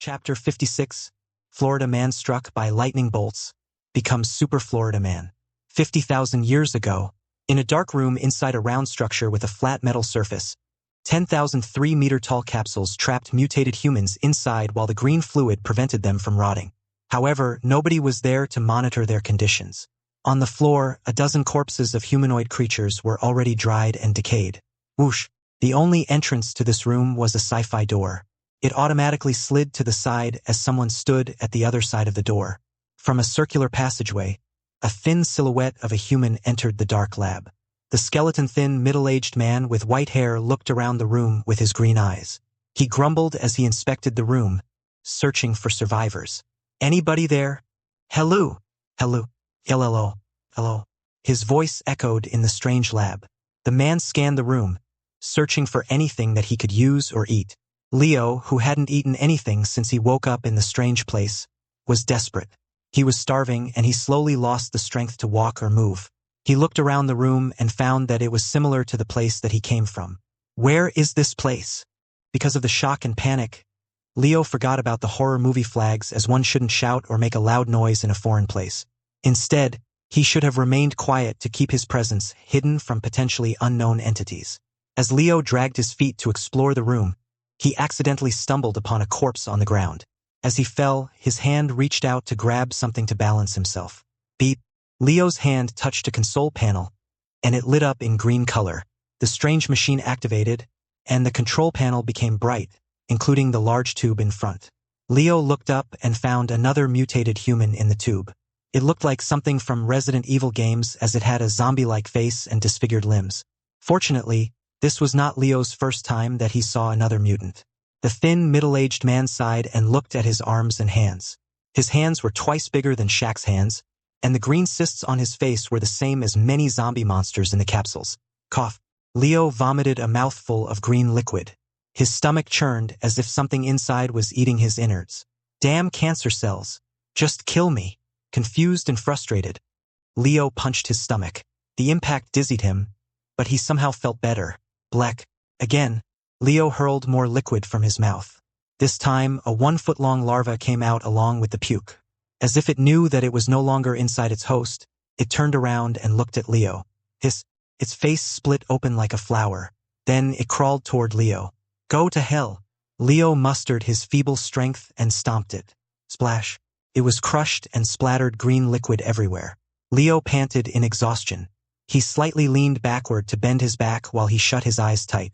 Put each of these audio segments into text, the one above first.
Chapter 56, Florida Man Struck by Lightning Bolts, becomes Super Florida Man. 50,000 years ago, in a dark room inside a round structure with a flat metal surface, 10,000 3-meter-tall capsules trapped mutated humans inside while the green fluid prevented them from rotting. However, nobody was there to monitor their conditions. On the floor, a dozen corpses of humanoid creatures were already dried and decayed. Whoosh! The only entrance to this room was a sci-fi door. It automatically slid to the side as someone stood at the other side of the door. From a circular passageway, a thin silhouette of a human entered the dark lab. The skeleton-thin, middle-aged man with white hair looked around the room with his green eyes. He grumbled as he inspected the room, searching for survivors. "Anybody there? Hello? Hello? Hello? Hello?" His voice echoed in the strange lab. The man scanned the room, searching for anything that he could use or eat. Leo, who hadn't eaten anything since he woke up in the strange place, was desperate. He was starving and he slowly lost the strength to walk or move. He looked around the room and found that it was similar to the place that he came from. Where is this place? Because of the shock and panic, Leo forgot about the horror movie flags, as one shouldn't shout or make a loud noise in a foreign place. Instead, he should have remained quiet to keep his presence hidden from potentially unknown entities. As Leo dragged his feet to explore the room, he accidentally stumbled upon a corpse on the ground. As he fell, his hand reached out to grab something to balance himself. Beep! Leo's hand touched a console panel, and it lit up in green color. The strange machine activated, and the control panel became bright, including the large tube in front. Leo looked up and found another mutated human in the tube. It looked like something from Resident Evil games, as it had a zombie-like face and disfigured limbs. Fortunately, this was not Leo's first time that he saw another mutant. The thin, middle-aged man sighed and looked at his arms and hands. His hands were twice bigger than Shaq's hands, and the green cysts on his face were the same as many zombie monsters in the capsules. Cough. Leo vomited a mouthful of green liquid. His stomach churned as if something inside was eating his innards. Damn cancer cells. Just kill me. Confused and frustrated, Leo punched his stomach. The impact dizzied him, but he somehow felt better. Bleck. Again, Leo hurled more liquid from his mouth. This time, a 1-foot-long larva came out along with the puke. As if it knew that it was no longer inside its host, it turned around and looked at Leo. Its face split open like a flower. Then it crawled toward Leo. Go to hell. Leo mustered his feeble strength and stomped it. Splash. It was crushed and splattered green liquid everywhere. Leo panted in exhaustion. He slightly leaned backward to bend his back while he shut his eyes tight.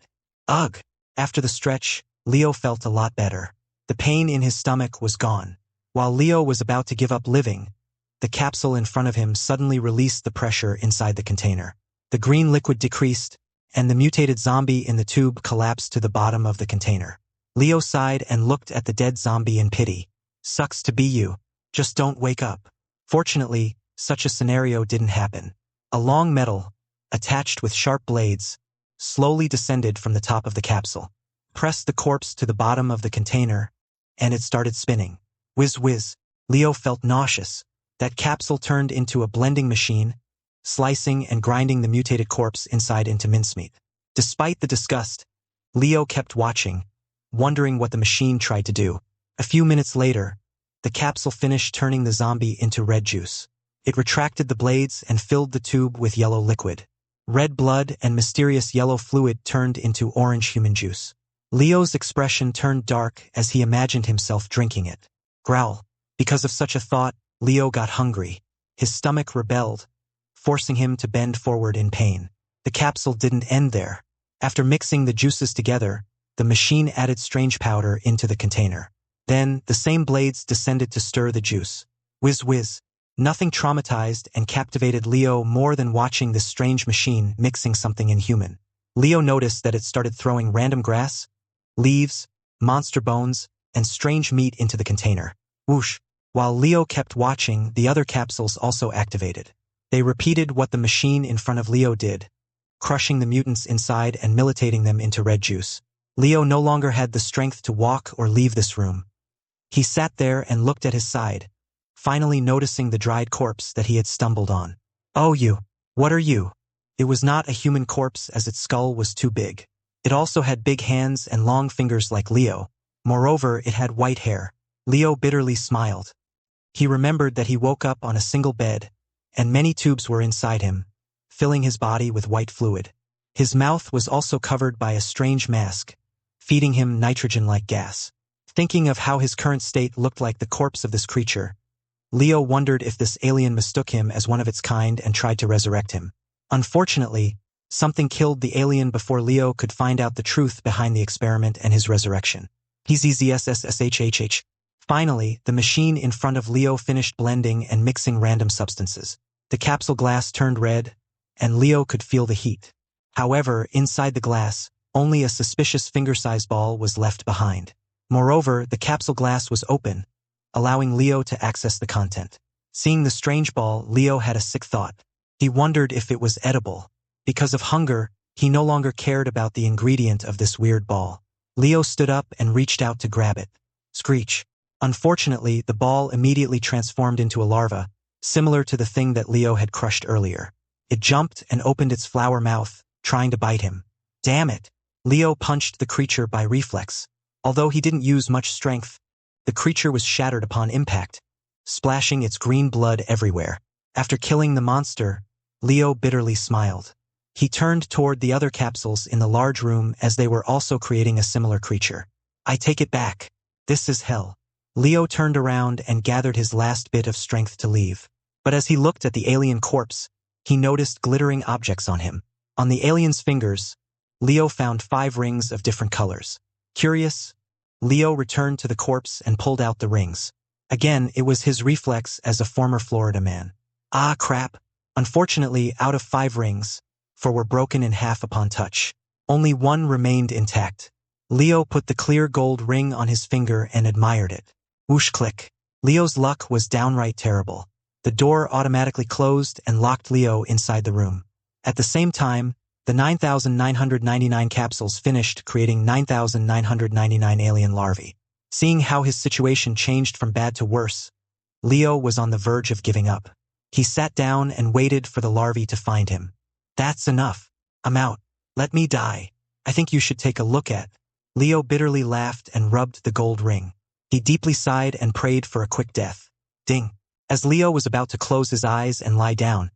Ugh! After the stretch, Leo felt a lot better. The pain in his stomach was gone. While Leo was about to give up living, the capsule in front of him suddenly released the pressure inside the container. The green liquid decreased, and the mutated zombie in the tube collapsed to the bottom of the container. Leo sighed and looked at the dead zombie in pity. Sucks to be you. Just don't wake up. Fortunately, such a scenario didn't happen. A long metal, attached with sharp blades, slowly descended from the top of the capsule, pressed the corpse to the bottom of the container, and it started spinning. Whiz whiz. Leo felt nauseous. That capsule turned into a blending machine, slicing and grinding the mutated corpse inside into mincemeat. Despite the disgust, Leo kept watching, wondering what the machine tried to do. A few minutes later, the capsule finished turning the zombie into red juice. It retracted the blades and filled the tube with yellow liquid. Red blood and mysterious yellow fluid turned into orange human juice. Leo's expression turned dark as he imagined himself drinking it. Growl. Because of such a thought, Leo got hungry. His stomach rebelled, forcing him to bend forward in pain. The capsule didn't end there. After mixing the juices together, the machine added strange powder into the container. Then, the same blades descended to stir the juice. Whiz whiz. Nothing traumatized and captivated Leo more than watching this strange machine mixing something inhuman. Leo noticed that it started throwing random grass, leaves, monster bones, and strange meat into the container. Whoosh! While Leo kept watching, the other capsules also activated. They repeated what the machine in front of Leo did, crushing the mutants inside and militating them into red juice. Leo no longer had the strength to walk or leave this room. He sat there and looked at his side, finally noticing the dried corpse that he had stumbled on. Oh, you! What are you? It was not a human corpse, as its skull was too big. It also had big hands and long fingers like Leo. Moreover, it had white hair. Leo bitterly smiled. He remembered that he woke up on a single bed, and many tubes were inside him, filling his body with white fluid. His mouth was also covered by a strange mask, feeding him nitrogen-like gas. Thinking of how his current state looked like the corpse of this creature, Leo wondered if this alien mistook him as one of its kind and tried to resurrect him. Unfortunately, something killed the alien before Leo could find out the truth behind the experiment and his resurrection. PZZSSSHHH. Finally, the machine in front of Leo finished blending and mixing random substances. The capsule glass turned red, and Leo could feel the heat. However, inside the glass, only a suspicious finger-sized ball was left behind. Moreover, the capsule glass was open, allowing Leo to access the content. Seeing the strange ball, Leo had a sick thought. He wondered if it was edible. Because of hunger, he no longer cared about the ingredient of this weird ball. Leo stood up and reached out to grab it. Screech. Unfortunately, the ball immediately transformed into a larva, similar to the thing that Leo had crushed earlier. It jumped and opened its flower mouth, trying to bite him. Damn it! Leo punched the creature by reflex. Although he didn't use much strength, the creature was shattered upon impact, splashing its green blood everywhere. After killing the monster, Leo bitterly smiled. He turned toward the other capsules in the large room as they were also creating a similar creature. I take it back. This is hell. Leo turned around and gathered his last bit of strength to leave. But as he looked at the alien corpse, he noticed glittering objects on him. On the alien's fingers, Leo found 5 rings of different colors. Curious, Leo returned to the corpse and pulled out the rings. Again, it was his reflex as a former Florida man. Ah, crap. Unfortunately, out of 5 rings, 4 were broken in half upon touch. Only 1 remained intact. Leo put the clear gold ring on his finger and admired it. Whoosh click. Leo's luck was downright terrible. The door automatically closed and locked Leo inside the room. At the same time, the 9,999 capsules finished creating 9,999 alien larvae. Seeing how his situation changed from bad to worse, Leo was on the verge of giving up. He sat down and waited for the larvae to find him. That's enough. I'm out. Let me die. I think you should take a look at. Leo bitterly laughed and rubbed the gold ring. He deeply sighed and prayed for a quick death. Ding. As Leo was about to close his eyes and lie down,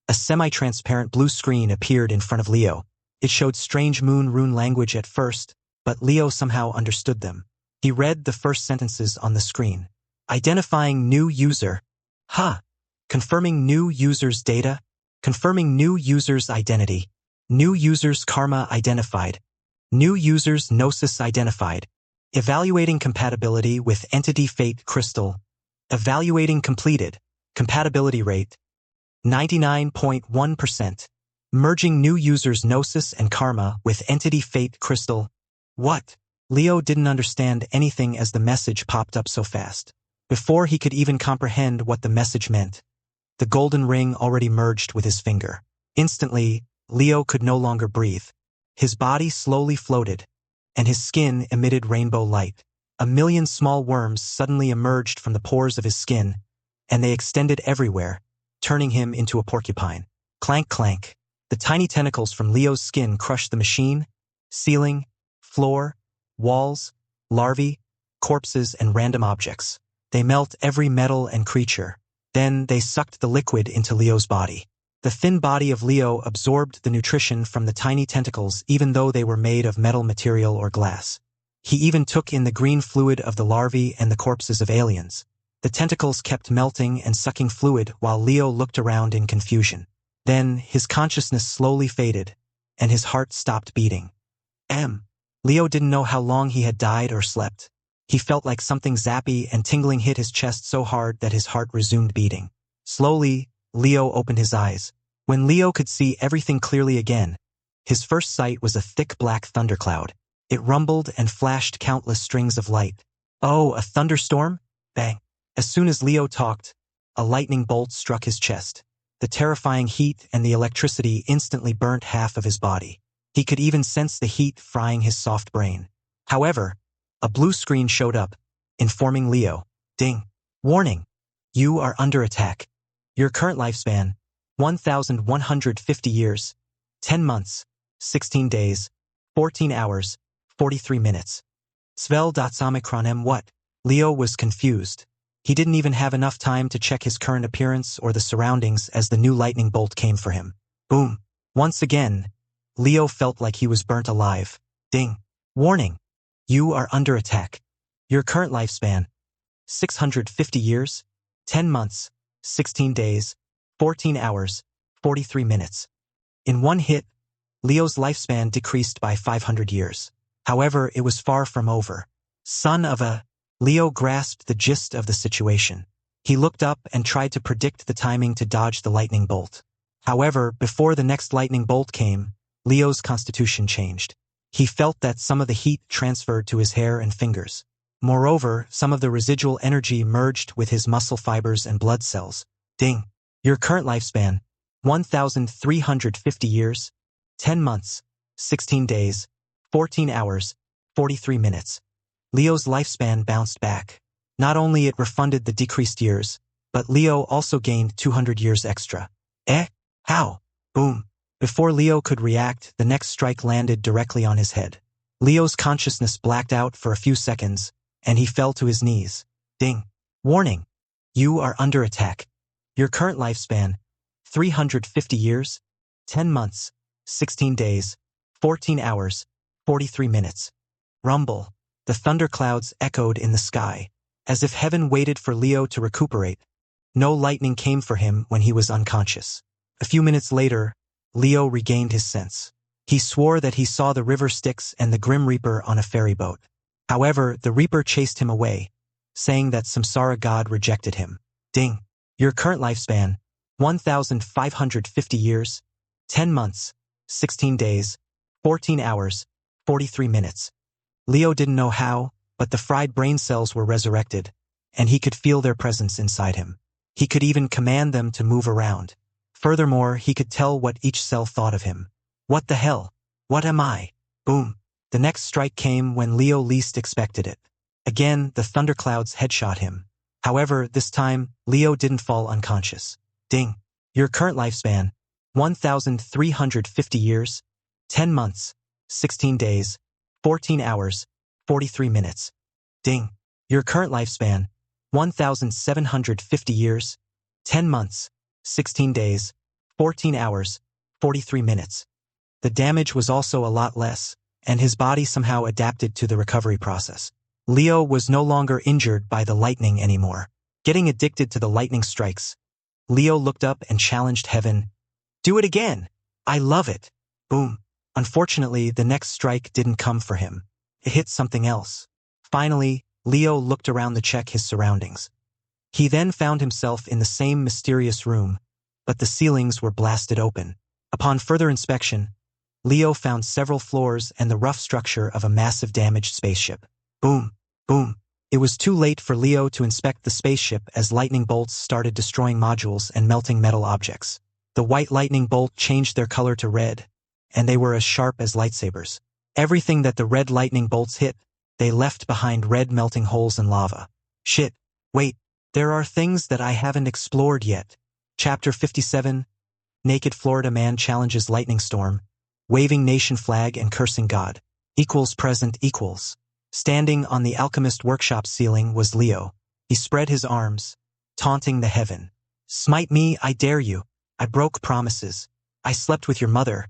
a semi-transparent blue screen appeared in front of Leo. It showed strange moon rune language at first, but Leo somehow understood them. He read the first sentences on the screen. Identifying new user. Confirming new user's data. Confirming new user's identity. New user's karma identified. New user's gnosis identified. Evaluating compatibility with entity fate crystal. Evaluating completed. Compatibility rate 99.1%. Merging new user's gnosis and karma with entity fate crystal. What? Leo didn't understand anything as the message popped up so fast. Before he could even comprehend what the message meant, the golden ring already merged with his finger. Instantly, Leo could no longer breathe. His body slowly floated, and his skin emitted rainbow light. 1,000,000 small worms suddenly emerged from the pores of his skin, and they extended everywhere, turning him into a porcupine. Clank clank. The tiny tentacles from Leo's skin crushed the machine, ceiling, floor, walls, larvae, corpses, and random objects. They melt every metal and creature. Then they sucked the liquid into Leo's body. The thin body of Leo absorbed the nutrition from the tiny tentacles even though they were made of metal material or glass. He even took in the green fluid of the larvae and the corpses of aliens. The tentacles kept melting and sucking fluid while Leo looked around in confusion. Then his consciousness slowly faded, and his heart stopped beating. Leo didn't know how long he had died or slept. He felt like something zappy and tingling hit his chest so hard that his heart resumed beating. Slowly, Leo opened his eyes. When Leo could see everything clearly again, his first sight was a thick black thundercloud. It rumbled and flashed countless strings of light. Oh, a thunderstorm? Bang. As soon as Leo talked, a lightning bolt struck his chest. The terrifying heat and the electricity instantly burnt half of his body. He could even sense the heat frying his soft brain. However, a blue screen showed up, informing Leo. Ding. Warning. You are under attack. Your current lifespan, 1,150 years, 10 months, 16 days, 14 hours, 43 minutes. Svel.Omicron what? Leo was confused. He didn't even have enough time to check his current appearance or the surroundings as the new lightning bolt came for him. Boom. Once again, Leo felt like he was burnt alive. Ding. Warning. You are under attack. Your current lifespan, 650 years, 10 months, 16 days, 14 hours, 43 minutes. In one hit, Leo's lifespan decreased by 500 years. However, it was far from over. Son of a... Leo grasped the gist of the situation. He looked up and tried to predict the timing to dodge the lightning bolt. However, before the next lightning bolt came, Leo's constitution changed. He felt that some of the heat transferred to his hair and fingers. Moreover, some of the residual energy merged with his muscle fibers and blood cells. Ding. Your current lifespan, 1,350 years, 10 months, 16 days, 14 hours, 43 minutes. Leo's lifespan bounced back. Not only it refunded the decreased years, but Leo also gained 200 years extra. Eh? How? Boom. Before Leo could react, the next strike landed directly on his head. Leo's consciousness blacked out for a few seconds, and he fell to his knees. Ding. Warning. You are under attack. Your current lifespan, 350 years, 10 months, 16 days, 14 hours, 43 minutes. Rumble. The thunderclouds echoed in the sky, as if heaven waited for Leo to recuperate. No lightning came for him when he was unconscious. A few minutes later, Leo regained his sense. He swore that he saw the river Styx and the Grim Reaper on a ferry boat. However, the Reaper chased him away, saying that Samsara God rejected him. Ding. Your current lifespan, 1,550 years, 10 months, 16 days, 14 hours, 43 minutes. Leo didn't know how, but the fried brain cells were resurrected, and he could feel their presence inside him. He could even command them to move around. Furthermore, he could tell what each cell thought of him. What the hell? What am I? Boom. The next strike came when Leo least expected it. Again, the thunderclouds headshot him. However, this time, Leo didn't fall unconscious. Ding. Your current lifespan, 1,350 years, 10 months, 16 days, 14 hours, 43 minutes. Ding. Your current lifespan, 1,750 years, 10 months, 16 days, 14 hours, 43 minutes. The damage was also a lot less, and his body somehow adapted to the recovery process. Leo was no longer injured by the lightning anymore. Getting addicted to the lightning strikes, Leo looked up and challenged heaven. Do it again! I love it! Boom. Unfortunately, the next strike didn't come for him. It hit something else. Finally, Leo looked around to check his surroundings. He then found himself in the same mysterious room, but the ceilings were blasted open. Upon further inspection, Leo found several floors and the rough structure of a massive damaged spaceship. Boom, boom. It was too late for Leo to inspect the spaceship as lightning bolts started destroying modules and melting metal objects. The white lightning bolt changed their color to red, and they were as sharp as lightsabers. Everything that the red lightning bolts hit, they left behind red melting holes in lava. Shit, wait, there are things that I haven't explored yet. Chapter 57, Naked Florida Man Challenges Lightning Storm, Waving Nation Flag and Cursing God. Equals present equals. Standing on the alchemist workshop ceiling was Leo. He spread his arms, taunting the heaven. Smite me, I dare you. I broke promises. I slept with your mother,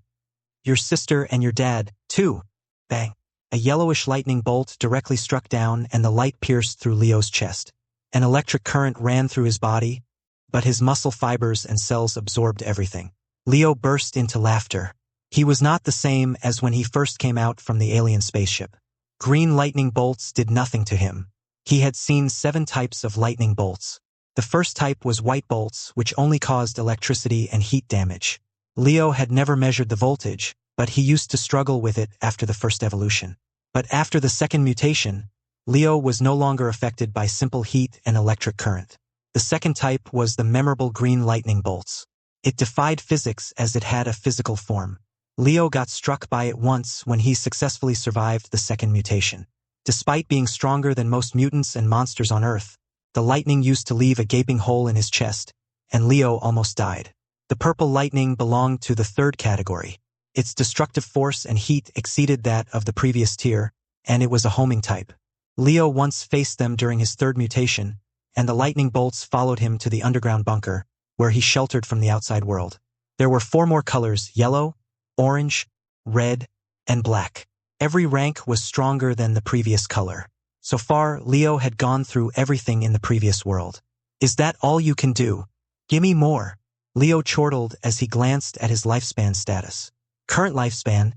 your sister and your dad, too. Bang. A yellowish lightning bolt directly struck down and the light pierced through Leo's chest. An electric current ran through his body, but his muscle fibers and cells absorbed everything. Leo burst into laughter. He was not the same as when he first came out from the alien spaceship. Green lightning bolts did nothing to him. He had seen 7 types of lightning bolts. The first type was white bolts, which only caused electricity and heat damage. Leo had never measured the voltage, but he used to struggle with it after the first evolution. But after the second mutation, Leo was no longer affected by simple heat and electric current. The second type was the memorable green lightning bolts. It defied physics as it had a physical form. Leo got struck by it once when he successfully survived the second mutation. Despite being stronger than most mutants and monsters on Earth, the lightning used to leave a gaping hole in his chest, and Leo almost died. The purple lightning belonged to the third category. Its destructive force and heat exceeded that of the previous tier, and it was a homing type. Leo once faced them during his third mutation, and the lightning bolts followed him to the underground bunker, where he sheltered from the outside world. There were 4 more colors: yellow, orange, red, and black. Every rank was stronger than the previous color. So far, Leo had gone through everything in the previous world. Is that all you can do? Gimme more. Leo chortled as he glanced at his lifespan status. Current lifespan,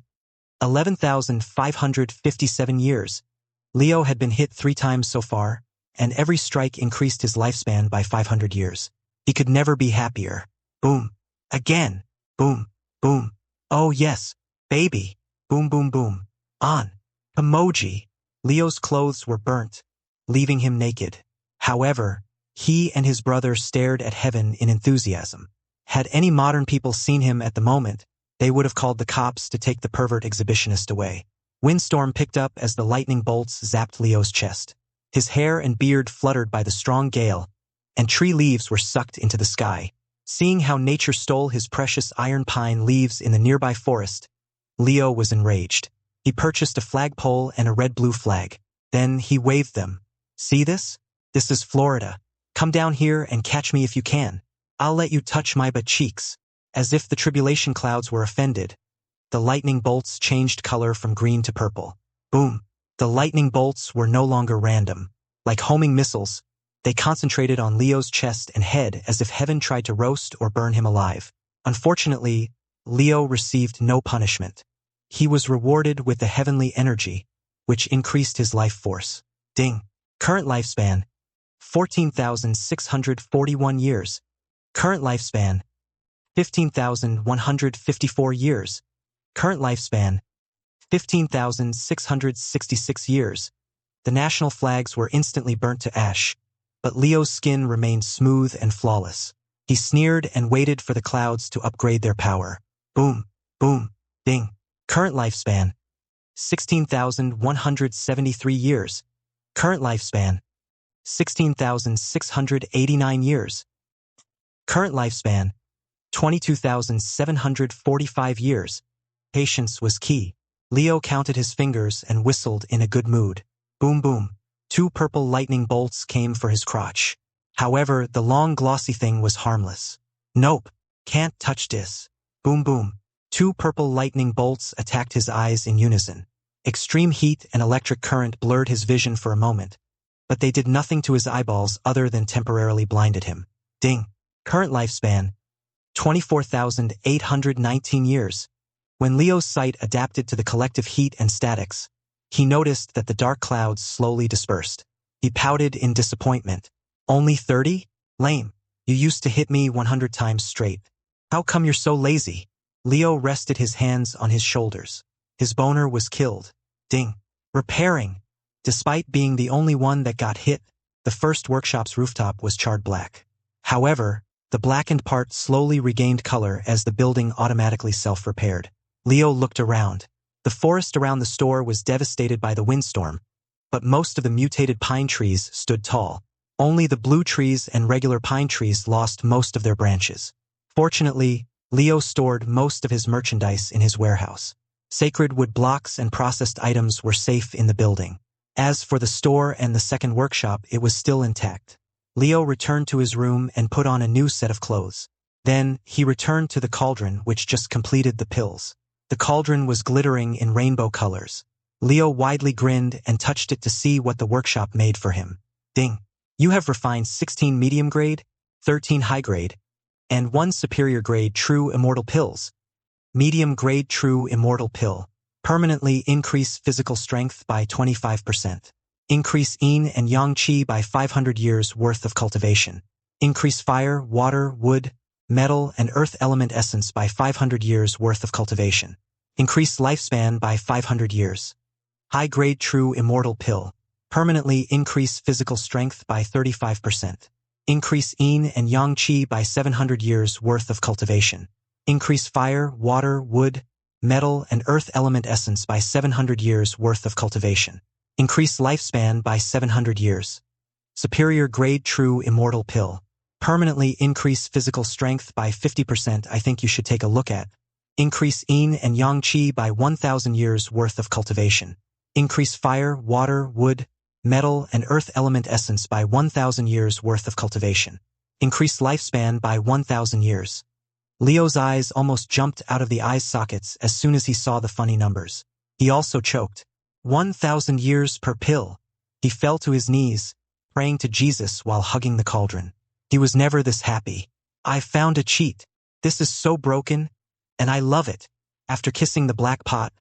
11,557 years. Leo had been hit 3 times so far, and every strike increased his lifespan by 500 years. He could never be happier. Boom. Again. Boom. Boom. Oh yes, baby. Boom boom boom. On. Emoji. Leo's clothes were burnt, leaving him naked. However, he and his brother stared at heaven in enthusiasm. Had any modern people seen him at the moment, they would have called the cops to take the pervert exhibitionist away. Windstorm picked up as the lightning bolts zapped Leo's chest. His hair and beard fluttered by the strong gale, and tree leaves were sucked into the sky. Seeing how nature stole his precious iron pine leaves in the nearby forest, Leo was enraged. He purchased a flagpole and a red-blue flag. Then he waved them. See this? This is Florida. Come down here and catch me if you can. I'll let you touch my butt cheeks. As if the tribulation clouds were offended, the lightning bolts changed color from green to purple. Boom. The lightning bolts were no longer random. Like homing missiles, they concentrated on Leo's chest and head as if heaven tried to roast or burn him alive. Unfortunately, Leo received no punishment. He was rewarded with the heavenly energy, which increased his life force. Ding. Current lifespan, 14,641 years. Current lifespan, 15,154 years. Current lifespan, 15,666 years. The national flags were instantly burnt to ash, but Leo's skin remained smooth and flawless. He sneered and waited for the clouds to upgrade their power. Boom, boom, ding. Current lifespan, 16,173 years. Current lifespan, 16,689 years. Current lifespan, 22,745 years. Patience was key. Leo counted his fingers and whistled in a good mood. Boom boom. 2 purple lightning bolts came for his crotch. However, the long glossy thing was harmless. Nope. Can't touch this. Boom boom. 2 purple lightning bolts attacked his eyes in unison. Extreme heat and electric current blurred his vision for a moment, but they did nothing to his eyeballs other than temporarily blinded him. Ding. Current lifespan, 24,819 years. When Leo's sight adapted to the collective heat and statics, he noticed that the dark clouds slowly dispersed. He pouted in disappointment. Only 30? Lame. You used to hit me 100 times straight. How come you're so lazy? Leo rested his hands on his shoulders. His boner was killed. Ding. Repairing. Despite being the only one that got hit, the first workshop's rooftop was charred black. However, the blackened part slowly regained color as the building automatically self-repaired. Leo looked around. The forest around the store was devastated by the windstorm, but most of the mutated pine trees stood tall. Only the blue trees and regular pine trees lost most of their branches. Fortunately, Leo stored most of his merchandise in his warehouse. Sacred wood blocks and processed items were safe in the building. As for the store and the second workshop, it was still intact. Leo returned to his room and put on a new set of clothes. Then, he returned to the cauldron which just completed the pills. The cauldron was glittering in rainbow colors. Leo widely grinned and touched it to see what the workshop made for him. Ding. You have refined 16 medium grade, 13 high grade, and 1 superior grade true immortal pills. Medium grade true immortal pill. Permanently increase physical strength by 25%. Increase yin and yang qi by 500 years worth of cultivation. Increase fire, water, wood, metal, and earth element essence by 500 years worth of cultivation. Increase lifespan by 500 years. High-grade true immortal pill. Permanently increase physical strength by 35%. Increase yin and yang qi by 700 years worth of cultivation. Increase fire, water, wood, metal, and earth element essence by 700 years worth of cultivation. Increase lifespan by 700 years. Superior grade true immortal pill. Permanently increase physical strength by 50%. I think you should take a look at. Increase yin and yang qi by 1,000 years worth of cultivation. Increase fire, water, wood, metal, and earth element essence by 1,000 years worth of cultivation. Increased lifespan by 1,000 years. Leo's eyes almost jumped out of the eye sockets as soon as he saw the funny numbers. He also choked. 1,000 years per pill. He fell to his knees, praying to Jesus while hugging the cauldron. He was never this happy. I found a cheat. This is so broken, and I love it. After kissing the black pot,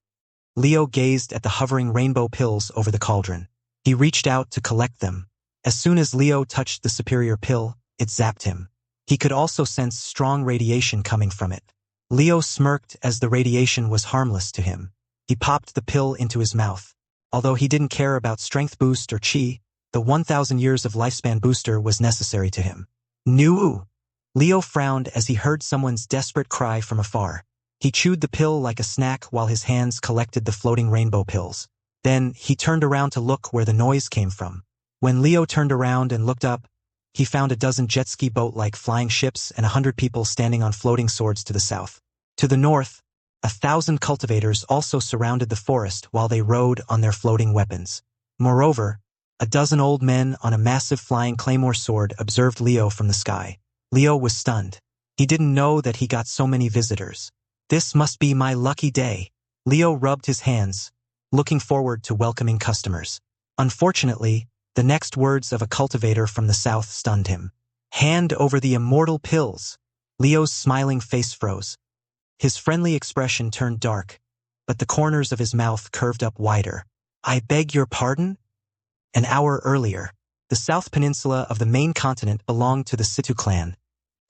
Leo gazed at the hovering rainbow pills over the cauldron. He reached out to collect them. As soon as Leo touched the superior pill, it zapped him. He could also sense strong radiation coming from it. Leo smirked as the radiation was harmless to him. He popped the pill into his mouth. Although he didn't care about strength boost or chi, the 1,000 years of lifespan booster was necessary to him. New! Leo frowned as he heard someone's desperate cry from afar. He chewed the pill like a snack while his hands collected the floating rainbow pills. Then, he turned around to look where the noise came from. When Leo turned around and looked up, he found a dozen jet ski boat-like flying ships and 100 people standing on floating swords to the south. To the north, 1,000 cultivators also surrounded the forest while they rode on their floating weapons. Moreover, a dozen old men on a massive flying claymore sword observed Leo from the sky. Leo was stunned. He didn't know that he got so many visitors. This must be my lucky day. Leo rubbed his hands, looking forward to welcoming customers. Unfortunately, the next words of a cultivator from the south stunned him. Hand over the immortal pills. Leo's smiling face froze. His friendly expression turned dark, but the corners of his mouth curved up wider. I beg your pardon? An hour earlier, the South Peninsula of the main continent belonged to the Situ clan,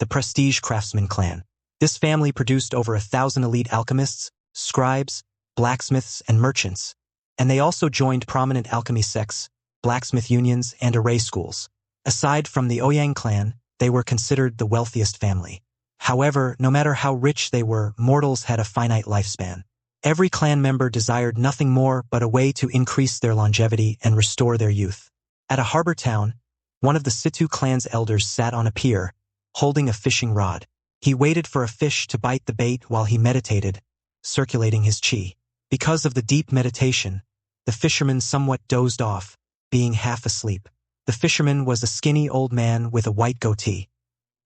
the prestige craftsman clan. This family produced over 1,000 elite alchemists, scribes, blacksmiths, and merchants, and they also joined prominent alchemy sects, blacksmith unions, and array schools. Aside from the Ouyang clan, they were considered the wealthiest family. However, no matter how rich they were, mortals had a finite lifespan. Every clan member desired nothing more but a way to increase their longevity and restore their youth. At a harbor town, one of the Situ clan's elders sat on a pier, holding a fishing rod. He waited for a fish to bite the bait while he meditated, circulating his chi. Because of the deep meditation, the fisherman somewhat dozed off, being half asleep. The fisherman was a skinny old man with a white goatee.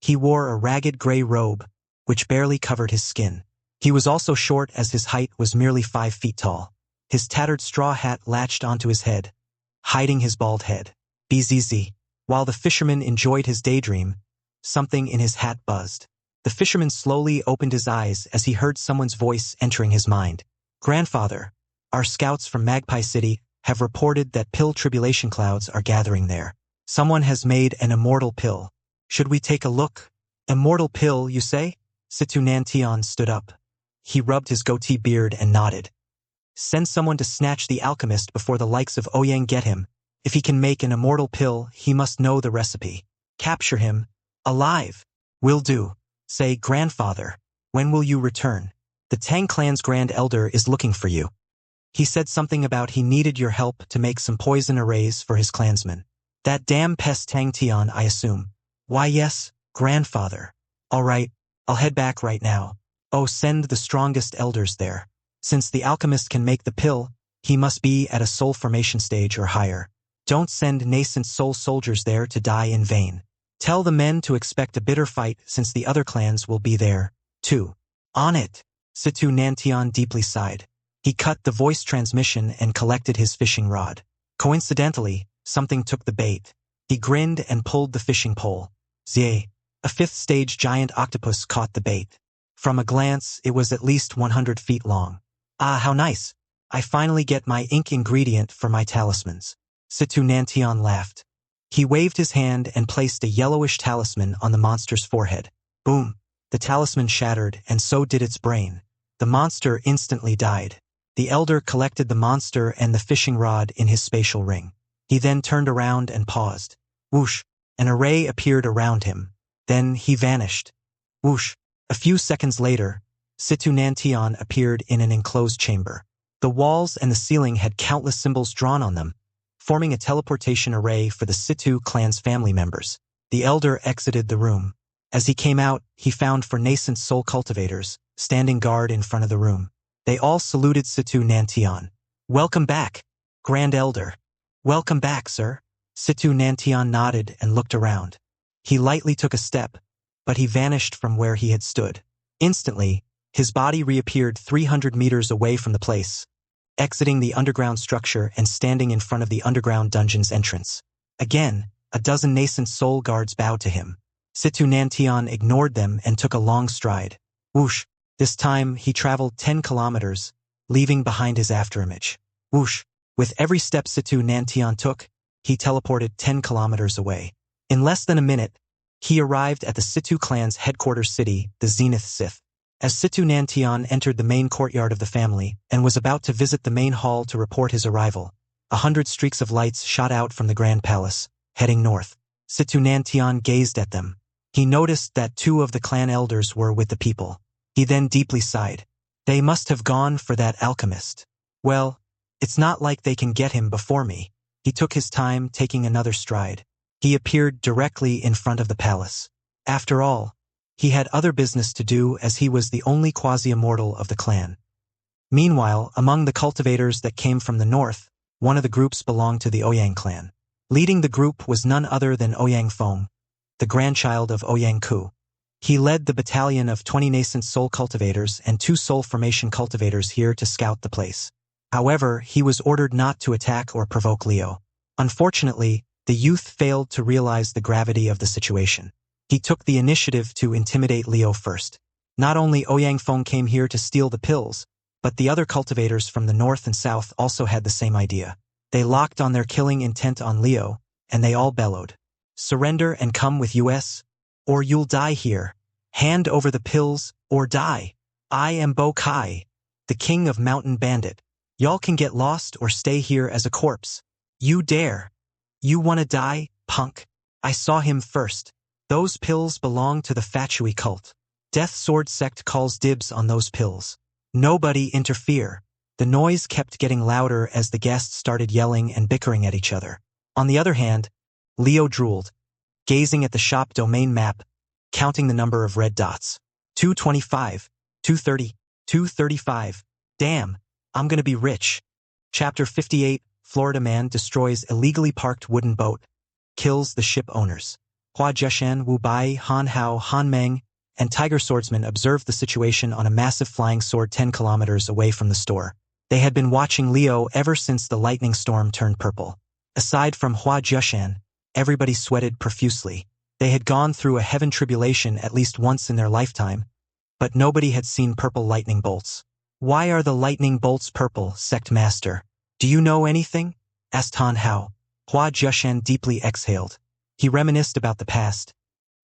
He wore a ragged gray robe, which barely covered his skin. He was also short as his height was merely 5 feet tall. His tattered straw hat latched onto his head, hiding his bald head. Bzz. While the fisherman enjoyed his daydream, something in his hat buzzed. The fisherman slowly opened his eyes as he heard someone's voice entering his mind. Grandfather, our scouts from Magpie City have reported that pill tribulation clouds are gathering there. Someone has made an immortal pill. Should we take a look? Immortal pill, you say? Situ Nantian stood up. He rubbed his goatee beard and nodded. Send someone to snatch the alchemist before the likes of Ouyang get him. If he can make an immortal pill, he must know the recipe. Capture him. Alive. Will do. Say, Grandfather, when will you return? The Tang clan's grand elder is looking for you. He said something about he needed your help to make some poison arrays for his clansmen. That damn pest Tang Tian, I assume. Why yes, Grandfather. All right, I'll head back right now. Oh, send the strongest elders there. Since the alchemist can make the pill, he must be at a soul formation stage or higher. Don't send nascent soul soldiers there to die in vain. Tell the men to expect a bitter fight since the other clans will be there, too. On it. Situ Nantian deeply sighed. He cut the voice transmission and collected his fishing rod. Coincidentally, something took the bait. He grinned and pulled the fishing pole. Zay. A 5th-stage giant octopus caught the bait. From a glance, it was at least 100 feet long. Ah, how nice. I finally get my ink ingredient for my talismans. Situ Nantian laughed. He waved his hand and placed a yellowish talisman on the monster's forehead. Boom! The talisman shattered, and so did its brain. The monster instantly died. The elder collected the monster and the fishing rod in his spatial ring. He then turned around and paused. Whoosh! An array appeared around him. Then he vanished. Whoosh! A few seconds later, Situ Nantian appeared in an enclosed chamber. The walls and the ceiling had countless symbols drawn on them, forming a teleportation array for the Situ clan's family members. The elder exited the room. As he came out, he found 4 nascent soul cultivators, standing guard in front of the room. They all saluted Situ Nantian. Welcome back, Grand Elder. Welcome back, sir. Situ Nantian nodded and looked around. He lightly took a step, but he vanished from where he had stood. Instantly, his body reappeared 300 meters away from the place, exiting the underground structure and standing in front of the underground dungeon's entrance. Again, a dozen nascent soul guards bowed to him. Situ Nantian ignored them and took a long stride. Whoosh! This time, he traveled 10 kilometers, leaving behind his afterimage. Whoosh! With every step Situ Nantian took, he teleported 10 kilometers away. In less than a minute, he arrived at the Situ clan's headquarters city, the Zenith Sith. As Situ Nantian entered the main courtyard of the family and was about to visit the main hall to report his arrival, 100 streaks of lights shot out from the Grand Palace, heading north. Situ Nantian gazed at them. He noticed that 2 of the clan elders were with the people. He then deeply sighed. They must have gone for that alchemist. Well, it's not like they can get him before me. He took his time, taking another stride. He appeared directly in front of the palace. After all, he had other business to do as he was the only quasi-immortal of the clan. Meanwhile, among the cultivators that came from the north, one of the groups belonged to the Ouyang clan. Leading the group was none other than Ouyang Feng, the grandchild of Ouyang Ku. He led the battalion of 20 nascent soul cultivators and 2 soul formation cultivators here to scout the place. However, he was ordered not to attack or provoke Leo. Unfortunately, the youth failed to realize the gravity of the situation. He took the initiative to intimidate Leo first. Not only Ouyang Feng came here to steal the pills, but the other cultivators from the north and south also had the same idea. They locked on their killing intent on Leo, and they all bellowed. Surrender and come with us, or you'll die here. Hand over the pills, or die. I am Bo Kai, the king of Mountain Bandit. Y'all can get lost or stay here as a corpse. You dare. You wanna die, punk? I saw him first. Those pills belong to the Fatui cult. Death Sword sect calls dibs on those pills. Nobody interfere. The noise kept getting louder as the guests started yelling and bickering at each other. On the other hand, Leo drooled, gazing at the shop domain map, counting the number of red dots. 225, 230, 235. Damn, I'm gonna be rich. Chapter 58, Florida man destroys illegally parked wooden boat, kills the ship owners. Hua Jiashan, Wu Bai, Han Hao, Han Meng, and Tiger Swordsman observed the situation on a massive flying sword 10 kilometers away from the store. They had been watching Leo ever since the lightning storm turned purple. Aside from Hua Jiashan, everybody sweated profusely. They had gone through a heaven tribulation at least once in their lifetime, but nobody had seen purple lightning bolts. Why are the lightning bolts purple, Sect Master? Do you know anything? Asked Han Hao. Hua Jiashan deeply exhaled. He reminisced about the past.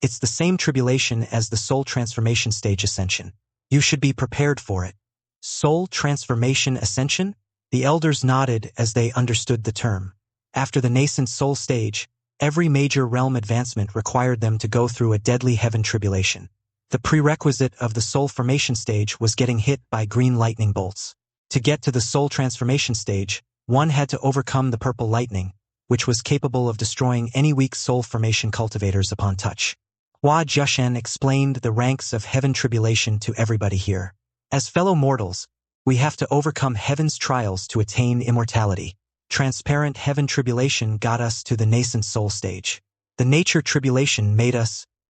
It's the same tribulation as the soul transformation stage ascension. You should be prepared for it. Soul transformation ascension? The elders nodded as they understood the term. After the nascent soul stage, every major realm advancement required them to go through a deadly heaven tribulation. The prerequisite of the soul formation stage was getting hit by green lightning bolts. To get to the soul transformation stage, one had to overcome the purple lightning, which was capable of destroying any weak soul formation cultivators upon touch. Hua Jiashan explained the ranks of heaven tribulation to everybody here. As fellow mortals, we have to overcome heaven's trials to attain immortality. Transparent heaven tribulation got us to the nascent soul stage. The nature tribulation made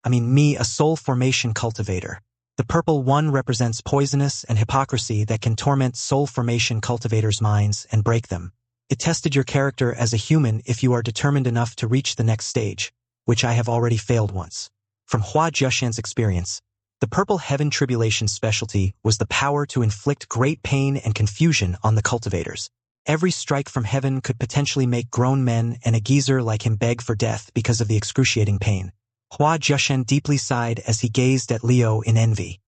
me, a soul formation cultivator. The purple one represents poisonous and hypocrisy that can torment soul formation cultivators' minds and break them. It tested your character as a human if you are determined enough to reach the next stage, which I have already failed once. From Hua Jiashan's experience, the purple heaven tribulation specialty was the power to inflict great pain and confusion on the cultivators. Every strike from heaven could potentially make grown men and a geezer like him beg for death because of the excruciating pain. Hua Jiashan deeply sighed as he gazed at Leo in envy.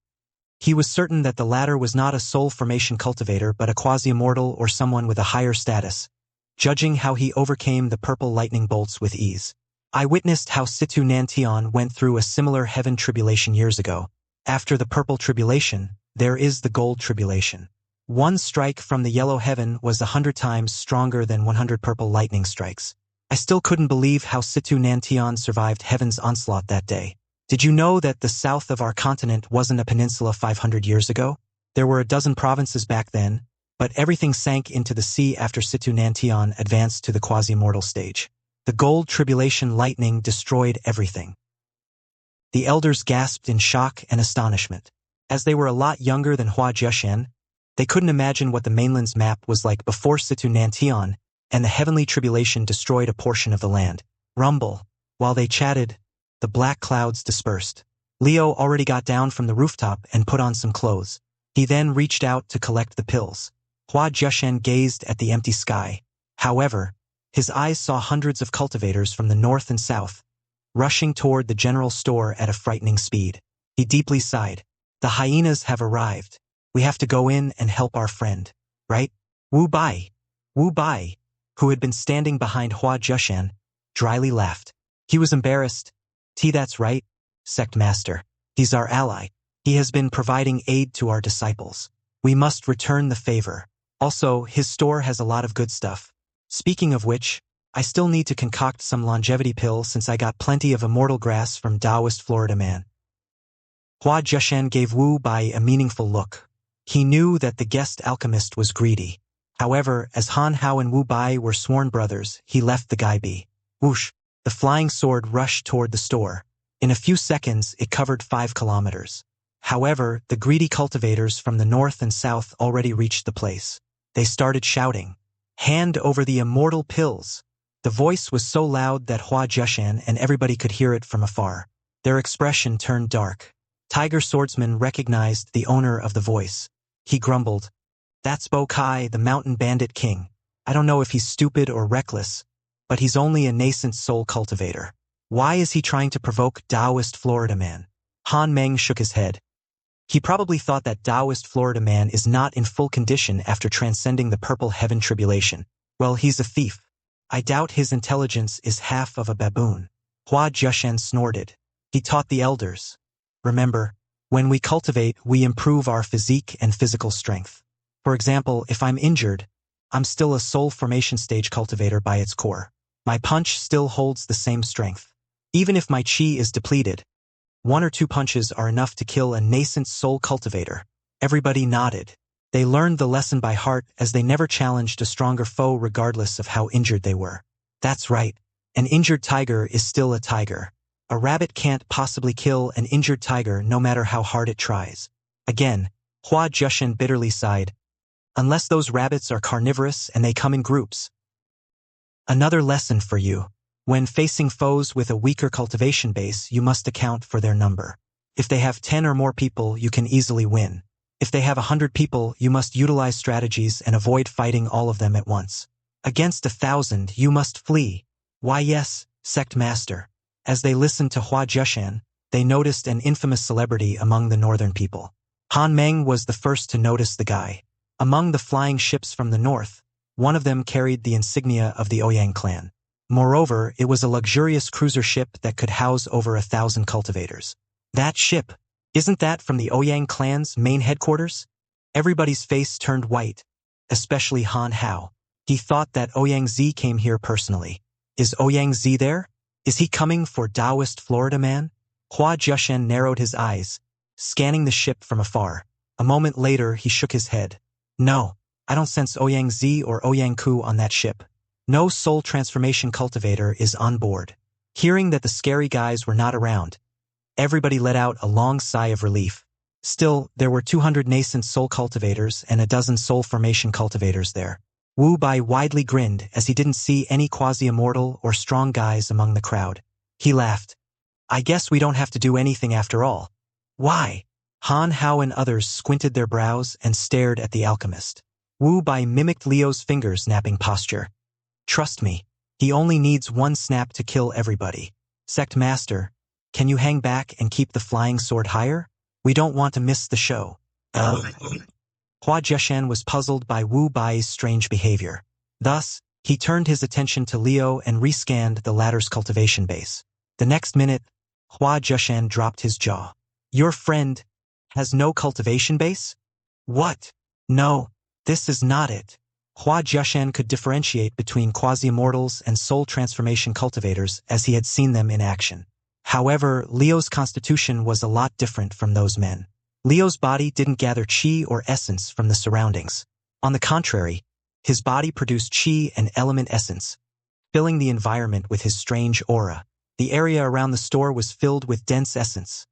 He was certain that the latter was not a soul formation cultivator but a quasi-immortal or someone with a higher status, judging how he overcame the purple lightning bolts with ease. I witnessed how Situ Nantian went through a similar heaven tribulation years ago. After the purple tribulation, there is the gold tribulation. One strike from the yellow heaven was 100 times stronger than 100 purple lightning strikes. I still couldn't believe how Situ Nantian survived heaven's onslaught that day. Did you know that the south of our continent wasn't a peninsula 500 years ago? There were a dozen provinces back then, But everything sank into the sea after Situ Nantion advanced to the quasi-immortal stage. The gold tribulation lightning destroyed everything. The elders gasped in shock and astonishment. As they were a lot younger than Hua Jiashan, they couldn't imagine what the mainland's map was like before Situ Nantion, and the heavenly tribulation destroyed a portion of the land. Rumble. While they chatted, the black clouds dispersed. Leo already got down from the rooftop and put on some clothes. He then reached out to collect the pills. Hua Jiashan gazed at the empty sky. However, his eyes saw hundreds of cultivators from the north and south, rushing toward the general store at a frightening speed. He deeply sighed. The hyenas have arrived. We have to go in and help our friend, right? Wu Bai, who had been standing behind Hua Jiashan, dryly laughed. He was embarrassed. That's right, sect master. He's our ally. He has been providing aid to our disciples. We must return the favor. Also, his store has a lot of good stuff. Speaking of which, I still need to concoct some longevity pill since I got plenty of immortal grass from Taoist Florida Man. Hua Jiashan gave Wu Bai a meaningful look. He knew that the guest alchemist was greedy. However, as Han Hao and Wu Bai were sworn brothers, he left the guy be. Whoosh! The flying sword rushed toward the store. In a few seconds, it covered 5 kilometers. However, the greedy cultivators from the north and south already reached the place. They started shouting, "Hand over the immortal pills!" The voice was so loud that Hua Jiashan and everybody could hear it from afar. Their expression turned dark. Tiger Swordsman recognized the owner of the voice. He grumbled, "That's Bo Kai, the mountain bandit king. I don't know if he's stupid or reckless, but he's only a nascent soul cultivator. Why is he trying to provoke Taoist Florida Man?" Han Meng shook his head. He probably thought that Taoist Florida Man is not in full condition after transcending the purple heaven tribulation. Well, he's a thief. I doubt his intelligence is half of a baboon. Hua Jiashan snorted. He taught the elders. Remember, when we cultivate, we improve our physique and physical strength. For example, if I'm injured, I'm still a soul formation stage cultivator by its core. My punch still holds the same strength. Even if my chi is depleted, 1 or 2 punches are enough to kill a nascent soul cultivator. Everybody nodded. They learned the lesson by heart as they never challenged a stronger foe regardless of how injured they were. That's right. An injured tiger is still a tiger. A rabbit can't possibly kill an injured tiger no matter how hard it tries. Again, Hua Jiashan bitterly sighed. Unless those rabbits are carnivorous and they come in groups. Another lesson for you. When facing foes with a weaker cultivation base, you must account for their number. If they have 10 or more people, you can easily win. If they have 100 people, you must utilize strategies and avoid fighting all of them at once. Against 1,000, you must flee. Why yes, sect master. As they listened to Hua Jiashan, they noticed an infamous celebrity among the northern people. Han Meng was the first to notice the guy. Among the flying ships from the north, one of them carried the insignia of the Ouyang clan. Moreover, it was a luxurious cruiser ship that could house over 1,000 cultivators. That ship, isn't that from the Ouyang clan's main headquarters? Everybody's face turned white, especially Han Hao. He thought that Ouyang Zi came here personally. Is Ouyang Zi there? Is he coming for Taoist Florida Man? Hua Jiashan narrowed his eyes, scanning the ship from afar. A moment later, he shook his head. No, I don't sense Ouyang Zi or Ouyang Ku on that ship. No soul transformation cultivator is on board. Hearing that the scary guys were not around, everybody let out a long sigh of relief. Still, there were 200 nascent soul cultivators and a dozen soul formation cultivators there. Wu Bai widely grinned as he didn't see any quasi-immortal or strong guys among the crowd. He laughed. I guess we don't have to do anything after all. Why? Han Hao and others squinted their brows and stared at the alchemist. Wu Bai mimicked Leo's finger-snapping posture. Trust me, he only needs 1 snap to kill everybody. Sect Master, can you hang back and keep the flying sword higher? We don't want to miss the show. Hua Jiashan was puzzled by Wu Bai's strange behavior. Thus, he turned his attention to Leo and rescanned the latter's cultivation base. The next minute, Hua Jiashan dropped his jaw. Your friend has no cultivation base? What? No, this is not it. Hua Jiashan could differentiate between quasi-immortals and soul transformation cultivators as he had seen them in action. However, Leo's constitution was a lot different from those men. Leo's body didn't gather chi or essence from the surroundings. On the contrary, his body produced chi and element essence, filling the environment with his strange aura. The area around the store was filled with dense essence.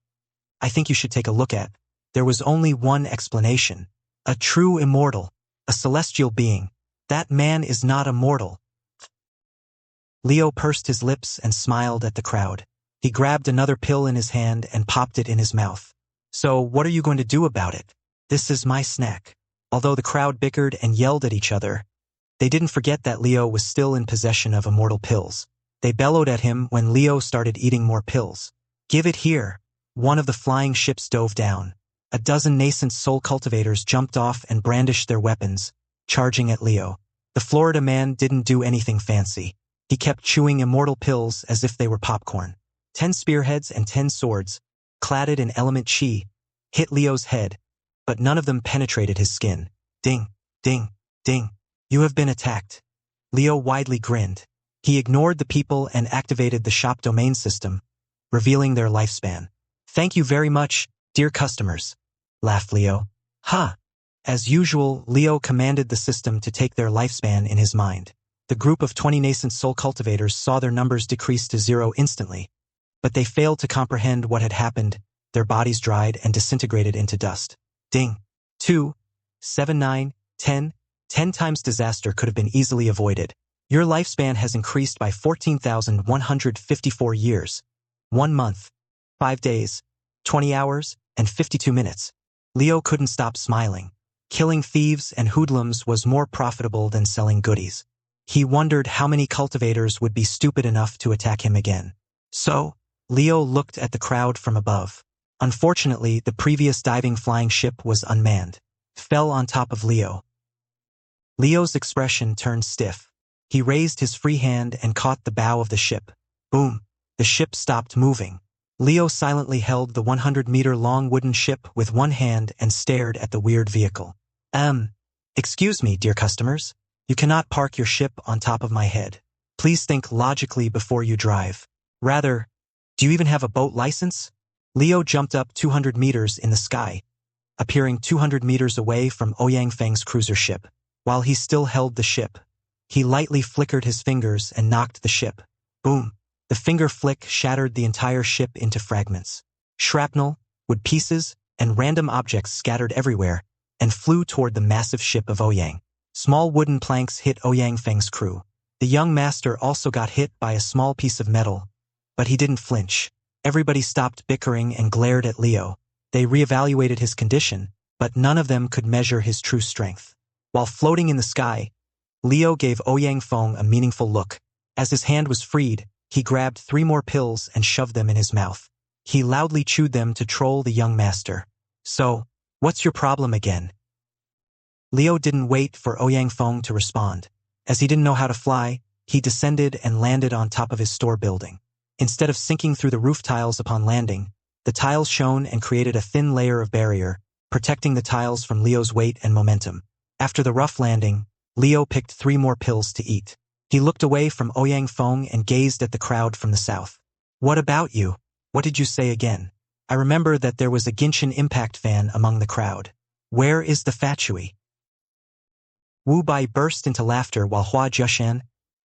I think you should take a look at. There was only one explanation. A true immortal. A celestial being. That man is not a mortal. Leo pursed his lips and smiled at the crowd. He grabbed another pill in his hand and popped it in his mouth. So, what are you going to do about it? This is my snack. Although the crowd bickered and yelled at each other, they didn't forget that Leo was still in possession of immortal pills. They bellowed at him when Leo started eating more pills. Give it here. One of the flying ships dove down. A dozen nascent soul cultivators jumped off and brandished their weapons, charging at Leo. The Florida man didn't do anything fancy. He kept chewing immortal pills as if they were popcorn. 10 spearheads and 10 swords, cladded in element chi, hit Leo's head, but none of them penetrated his skin. Ding, ding, ding. You have been attacked. Leo widely grinned. He ignored the people and activated the shop domain system, revealing their lifespan. Thank you very much, dear customers, laughed Leo. Ha! As usual, Leo commanded the system to take their lifespan in his mind. The group of 20 nascent soul cultivators saw their numbers decrease to 0 instantly, but they failed to comprehend what had happened. Their bodies dried and disintegrated into dust. Ding. 2, 7, 9, 10. 10 times disaster could have been easily avoided. Your lifespan has increased by 14,154 years, 1 month, 5 days, 20 hours, and 52 minutes. Leo couldn't stop smiling. Killing thieves and hoodlums was more profitable than selling goodies. He wondered how many cultivators would be stupid enough to attack him again. So, Leo looked at the crowd from above. Unfortunately, the previous diving flying ship was unmanned. Fell on top of Leo. Leo's expression turned stiff. He raised his free hand and caught the bow of the ship. Boom! The ship stopped moving. Leo silently held the 100-meter-long wooden ship with one hand and stared at the weird vehicle. Excuse me, dear customers. You cannot park your ship on top of my head. Please think logically before you drive. Rather, do you even have a boat license? Leo jumped up 200 meters in the sky, appearing 200 meters away from Ouyang Feng's cruiser ship. While he still held the ship, he lightly flickered his fingers and knocked the ship. Boom! The finger flick shattered the entire ship into fragments. Shrapnel, wood pieces, and random objects scattered everywhere and flew toward the massive ship of Ouyang. Small wooden planks hit Ouyang Feng's crew. The young master also got hit by a small piece of metal, but he didn't flinch. Everybody stopped bickering and glared at Leo. They reevaluated his condition, but none of them could measure his true strength. While floating in the sky, Leo gave Ouyang Feng a meaningful look. As his hand was freed, he grabbed 3 more pills and shoved them in his mouth. He loudly chewed them to troll the young master. So, what's your problem again? Leo didn't wait for Ouyang Feng to respond. As he didn't know how to fly, he descended and landed on top of his store building. Instead of sinking through the roof tiles upon landing, the tiles shone and created a thin layer of barrier, protecting the tiles from Leo's weight and momentum. After the rough landing, Leo picked 3 more pills to eat. He looked away from Ouyang Feng and gazed at the crowd from the south. What about you? What did you say again? I remember that there was a Genshin Impact fan among the crowd. Where is the Fatui? Wu Bai burst into laughter while Hua Jiashan,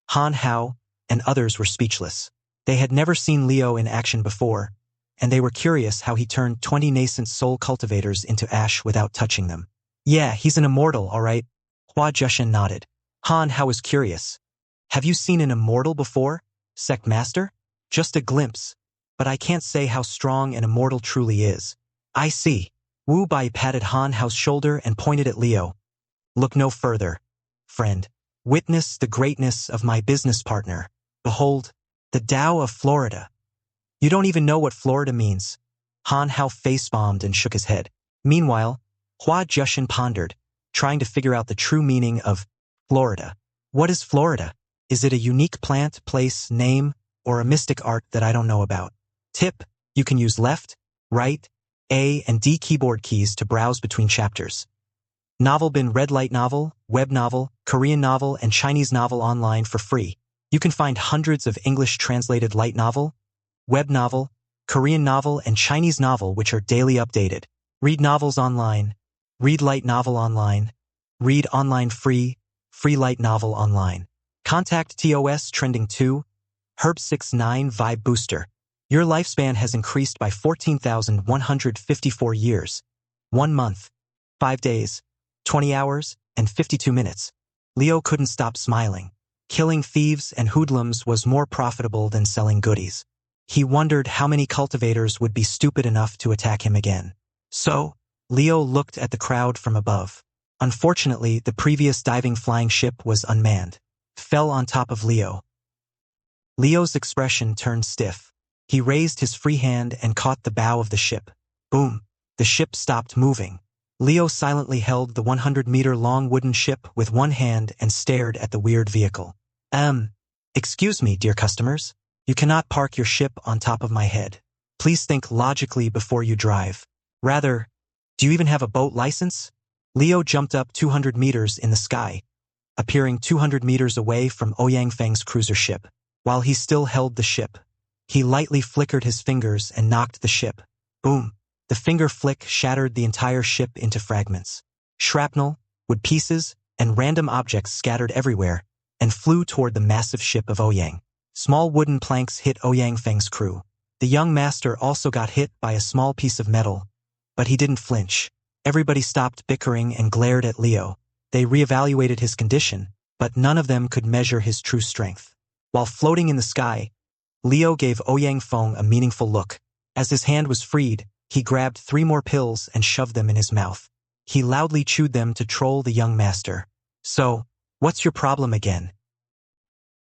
Han Hao, and others were speechless. They had never seen Leo in action before, and they were curious how he turned 20 nascent soul cultivators into ash without touching them. Yeah, he's an immortal, all right. Hua Jiashan nodded. Han Hao was curious. Have you seen an immortal before, Sect Master? Just a glimpse, but I can't say how strong an immortal truly is. I see. Wu Bai patted Han Hao's shoulder and pointed at Leo. Look no further, friend. Witness the greatness of my business partner. Behold, the Tao of Florida. You don't even know what Florida means. Han Hao face-bombed and shook his head. Meanwhile, Hua Jiashan pondered, trying to figure out the true meaning of Florida. What is Florida? Is it a unique plant, place, name, or a mystic art that I don't know about? Tip, you can use left, right, A, and D keyboard keys to browse between chapters. Novel bin Red Light Novel, Web Novel, Korean Novel, and Chinese Novel online for free. You can find hundreds of English-translated light novel, web novel, Korean novel, and Chinese novel which are daily updated. Read novels online. Read light novel online. Read online free light novel online. Contact TOS Trending 2, Herb 69 Vibe Booster. Your lifespan has increased by 14,154 years, 1 month, 5 days, 20 hours, and 52 minutes. Leo couldn't stop smiling. Killing thieves and hoodlums was more profitable than selling goodies. He wondered how many cultivators would be stupid enough to attack him again. So, Leo looked at the crowd from above. Unfortunately, the previous diving flying ship was unmanned. Fell on top of Leo. Leo's expression turned stiff. He raised his free hand and caught the bow of the ship. Boom! The ship stopped moving. Leo silently held the 100-meter-long wooden ship with one hand and stared at the weird vehicle. Excuse me, dear customers. You cannot park your ship on top of my head. Please think logically before you drive. Rather, do you even have a boat license? Leo jumped up 200 meters in the sky, appearing 200 meters away from Ouyang Feng's cruiser ship. While he still held the ship, he lightly flickered his fingers and knocked the ship. Boom! The finger flick shattered the entire ship into fragments. Shrapnel, wood pieces, and random objects scattered everywhere and flew toward the massive ship of Ouyang. Small wooden planks hit Ouyang Feng's crew. The young master also got hit by a small piece of metal, but he didn't flinch. Everybody stopped bickering and glared at Leo. They reevaluated his condition, but none of them could measure his true strength. While floating in the sky, Leo gave Ouyang Feng a meaningful look. As his hand was freed, he grabbed 3 more pills and shoved them in his mouth. He loudly chewed them to troll the young master. So, what's your problem again?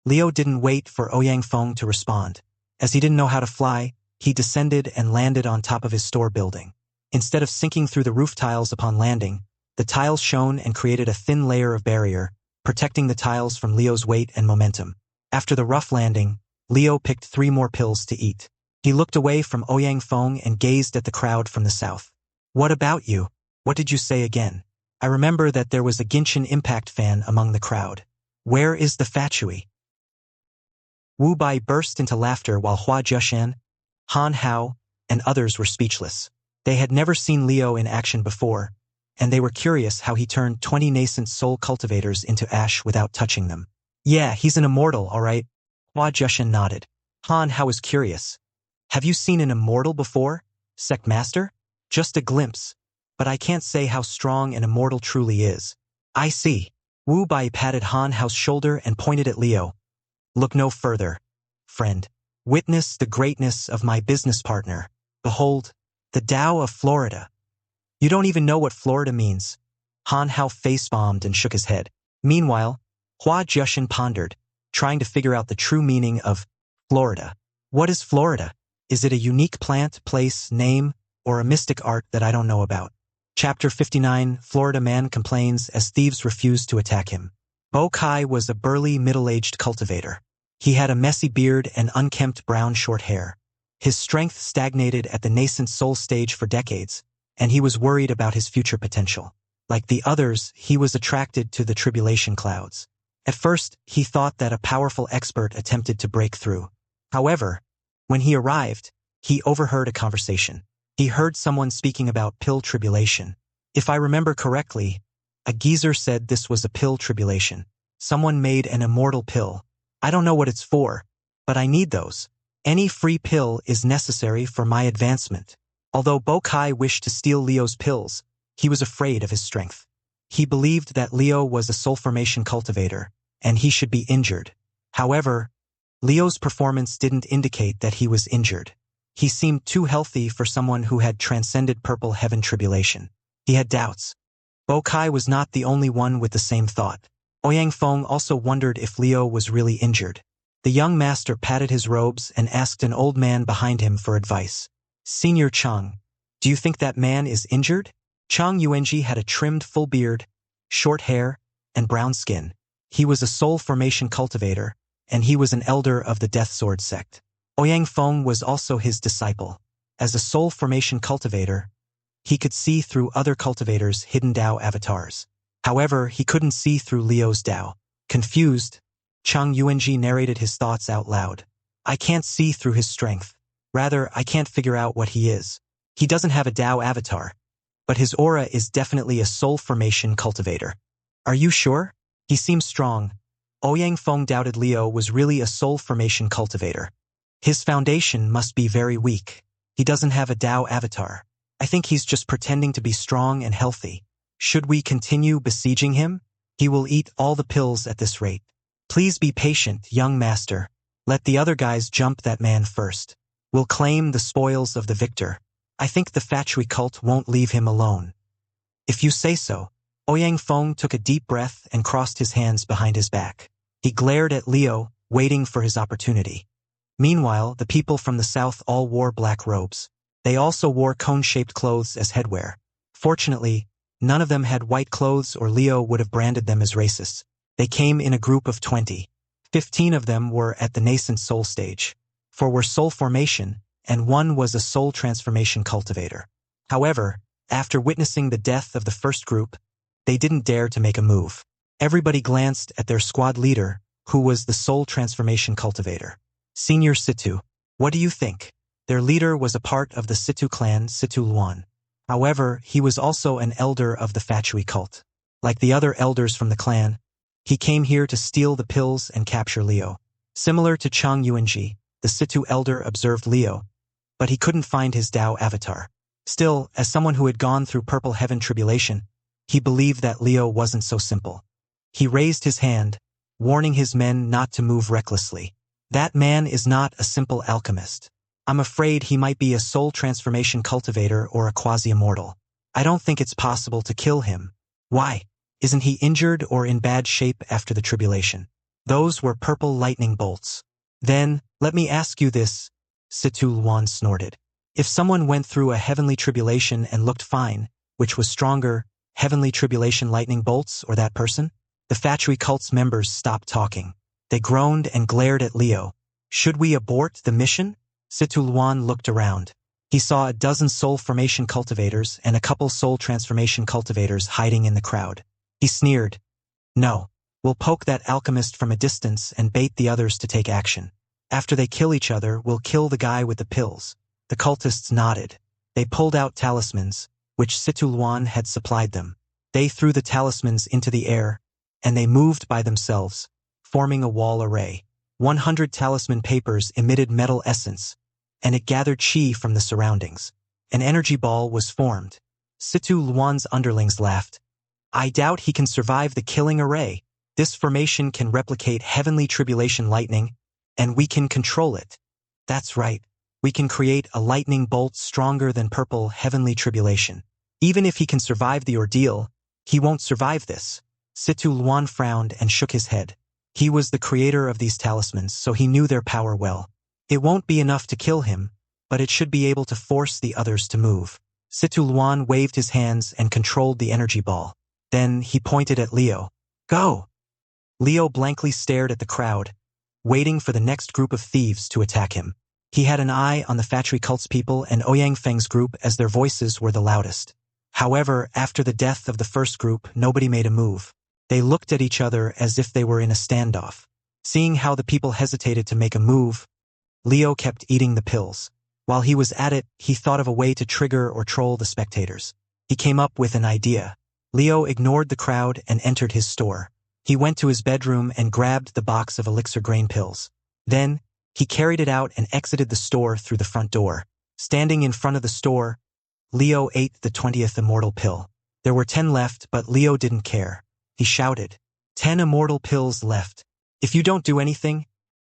Leo didn't wait for Ouyang Feng to respond. As he didn't know how to fly, he descended and landed on top of his store building. Instead of sinking through the roof tiles upon landing, the tiles shone and created a thin layer of barrier, protecting the tiles from Leo's weight and momentum. After the rough landing, Leo picked 3 more pills to eat. He looked away from Ouyang Feng and gazed at the crowd from the south. What about you? What did you say again? I remember that there was a Genshin Impact fan among the crowd. Where is the Fatui? Wu Bai burst into laughter while Hua Jiushan, Han Hao, and others were speechless. They had never seen Leo in action before, and they were curious how he turned 20 nascent soul cultivators into ash without touching them. Yeah, he's an immortal, all right. Hua Jiushan nodded. Han Hao was curious. Have you seen an immortal before, Sect Master? Just a glimpse, but I can't say how strong an immortal truly is. I see. Wu Bai patted Han Hao's shoulder and pointed at Leo. Look no further, friend. Witness the greatness of my business partner. Behold, the Tao of Florida. You don't even know what Florida means. Han Hao face-bombed and shook his head. Meanwhile, Hua Jiushan pondered, trying to figure out the true meaning of Florida. What is Florida? Is it a unique plant, place, name, or a mystic art that I don't know about? Chapter 59, Florida Man complains as thieves refuse to attack him. Bo Kai was a burly, middle-aged cultivator. He had a messy beard and unkempt brown short hair. His strength stagnated at the nascent soul stage for decades, and he was worried about his future potential. Like the others, he was attracted to the tribulation clouds. At first, he thought that a powerful expert attempted to break through. However, when he arrived, he overheard a conversation. He heard someone speaking about pill tribulation. If I remember correctly, a geezer said this was a pill tribulation. Someone made an immortal pill. I don't know what it's for, but I need those. Any free pill is necessary for my advancement. Although Bo Kai wished to steal Leo's pills, he was afraid of his strength. He believed that Leo was a soul formation cultivator, and he should be injured. However, Leo's performance didn't indicate that he was injured. He seemed too healthy for someone who had transcended purple heaven tribulation. He had doubts. Bo Kai was not the only one with the same thought. Ouyang Feng also wondered if Leo was really injured. The young master patted his robes and asked an old man behind him for advice. Senior Chang, do you think that man is injured? Chang Yuanji had a trimmed full beard, short hair, and brown skin. He was a soul formation cultivator, and he was an elder of the Death Sword sect. Ouyang Feng was also his disciple. As a soul formation cultivator, he could see through other cultivators' hidden Tao avatars. However, he couldn't see through Leo's Tao. Confused, Chang Yuanji narrated his thoughts out loud. I can't see through his strength. Rather, I can't figure out what he is. He doesn't have a Tao avatar, but his aura is definitely a soul formation cultivator. Are you sure? He seems strong. Ouyang Feng doubted Liu was really a soul formation cultivator. His foundation must be very weak. He doesn't have a Tao avatar. I think he's just pretending to be strong and healthy. Should we continue besieging him? He will eat all the pills at this rate. Please be patient, young master. Let the other guys jump that man first. We'll claim the spoils of the victor. I think the Fatui cult won't leave him alone. If you say so. Ouyang Feng took a deep breath and crossed his hands behind his back. He glared at Liu, waiting for his opportunity. Meanwhile, the people from the south all wore black robes. They also wore cone-shaped clothes as headwear. Fortunately, none of them had white clothes or Liu would have branded them as racists. They came in a group of 20. 15 of them were at the nascent soul stage. 4 were soul formation, and 1 was a soul transformation cultivator. However, after witnessing the death of the first group, they didn't dare to make a move. Everybody glanced at their squad leader, who was the soul transformation cultivator. Senior Situ, what do you think? Their leader was a part of the Situ clan, Situ Luan. However, he was also an elder of the Fatui cult. Like the other elders from the clan, he came here to steal the pills and capture Liu. Similar to Chang Yuanji, the Situ elder observed Liu, but he couldn't find his Tao avatar. Still, as someone who had gone through Purple Heaven tribulation, he believed that Liu wasn't so simple. He raised his hand, warning his men not to move recklessly. That man is not a simple alchemist. I'm afraid he might be a soul transformation cultivator or a quasi-immortal. I don't think it's possible to kill him. Why? Isn't he injured or in bad shape after the tribulation? Those were purple lightning bolts. Then, let me ask you this, Situ Luan snorted. If someone went through a heavenly tribulation and looked fine, which was stronger, heavenly tribulation lightning bolts or that person? The Fatui cult's members stopped talking. They groaned and glared at Liu. Should we abort the mission? Situ Luan looked around. He saw a dozen soul formation cultivators and a couple soul transformation cultivators hiding in the crowd. He sneered. No. We'll poke that alchemist from a distance and bait the others to take action. After they kill each other, we'll kill the guy with the pills. The cultists nodded. They pulled out talismans, which Situ Luan had supplied them. They threw the talismans into the air, and they moved by themselves, forming a wall array. 100 talisman papers emitted metal essence, and it gathered chi from the surroundings. An energy ball was formed. Situ Luan's underlings laughed. I doubt he can survive the killing array. This formation can replicate heavenly tribulation lightning, and we can control it. That's right. We can create a lightning bolt stronger than purple heavenly tribulation. Even if he can survive the ordeal, he won't survive this. Situ Luan frowned and shook his head. He was the creator of these talismans, so he knew their power well. It won't be enough to kill him, but it should be able to force the others to move. Situ Luan waved his hands and controlled the energy ball. Then he pointed at Liu. Go! Liu blankly stared at the crowd, waiting for the next group of thieves to attack him. He had an eye on the Fatui cult's people and Ouyang Feng's group as their voices were the loudest. However, after the death of the first group, nobody made a move. They looked at each other as if they were in a standoff. Seeing how the people hesitated to make a move, Liu kept eating the pills. While he was at it, he thought of a way to trigger or troll the spectators. He came up with an idea. Liu ignored the crowd and entered his store. He went to his bedroom and grabbed the box of elixir grain pills. Then, he carried it out and exited the store through the front door. Standing in front of the store, Liu ate the 20th immortal pill. There were 10 left, but Liu didn't care. He shouted, 10 immortal pills left. If you don't do anything,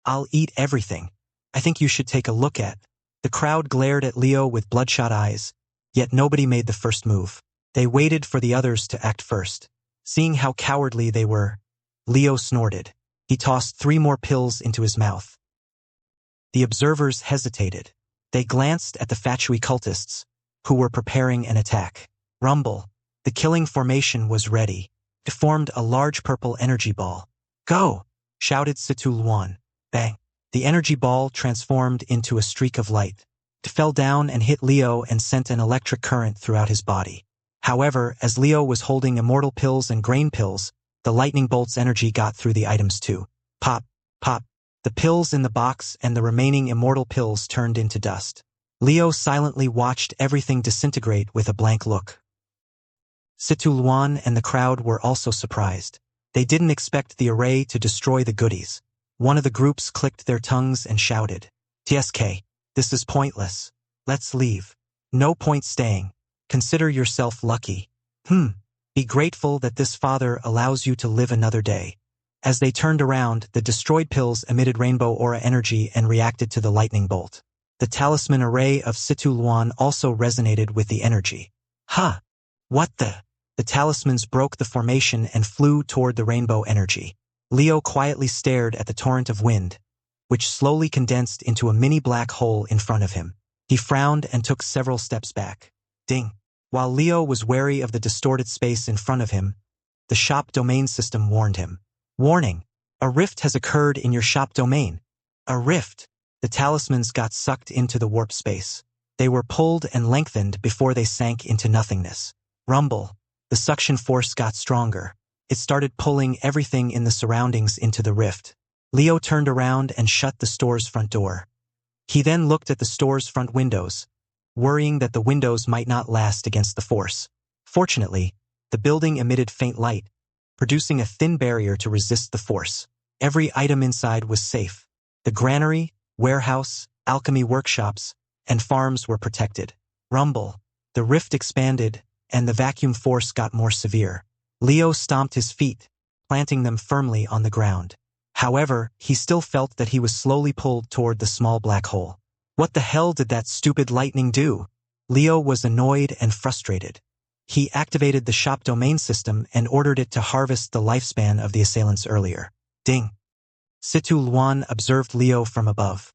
I'll eat everything. I think you should take a look at. The crowd glared at Liu with bloodshot eyes, yet nobody made the first move. They waited for the others to act first. Seeing how cowardly they were, Liu snorted. He tossed 3 more pills into his mouth. The observers hesitated. They glanced at the Fatui cultists, who were preparing an attack. Rumble. The killing formation was ready. It formed a large purple energy ball. Go! Shouted Situ Luan. Bang! The energy ball transformed into a streak of light. It fell down and hit Liu and sent an electric current throughout his body. However, as Liu was holding immortal pills and grain pills, the lightning bolt's energy got through the items too. Pop! Pop! The pills in the box and the remaining immortal pills turned into dust. Liu silently watched everything disintegrate with a blank look. Situluan and the crowd were also surprised. They didn't expect the array to destroy the goodies. One of the groups clicked their tongues and shouted, "TSK, this is pointless. Let's leave. No point staying. Consider yourself lucky. Be grateful that this father allows you to live another day." As they turned around, the destroyed pills emitted rainbow aura energy and reacted to the lightning bolt. The talisman array of Situluan also resonated with the energy. What the? The talismans broke the formation and flew toward the rainbow energy. Leo quietly stared at the torrent of wind, which slowly condensed into a mini black hole in front of him. He frowned and took several steps back. Ding! While Leo was wary of the distorted space in front of him, the shop domain system warned him. Warning! A rift has occurred in your shop domain. A rift! The talismans got sucked into the warp space. They were pulled and lengthened before they sank into nothingness. Rumble! The suction force got stronger. It started pulling everything in the surroundings into the rift. Leo turned around and shut the store's front door. He then looked at the store's front windows, worrying that the windows might not last against the force. Fortunately, the building emitted faint light, producing a thin barrier to resist the force. Every item inside was safe. The granary, warehouse, alchemy workshops, and farms were protected. Rumble! The rift expanded, and the vacuum force got more severe. Leo stomped his feet, planting them firmly on the ground. However, he still felt that he was slowly pulled toward the small black hole. What the hell did that stupid lightning do? Leo was annoyed and frustrated. He activated the shop domain system and ordered it to harvest the lifespan of the assailants earlier. Ding! Situluan observed Leo from above.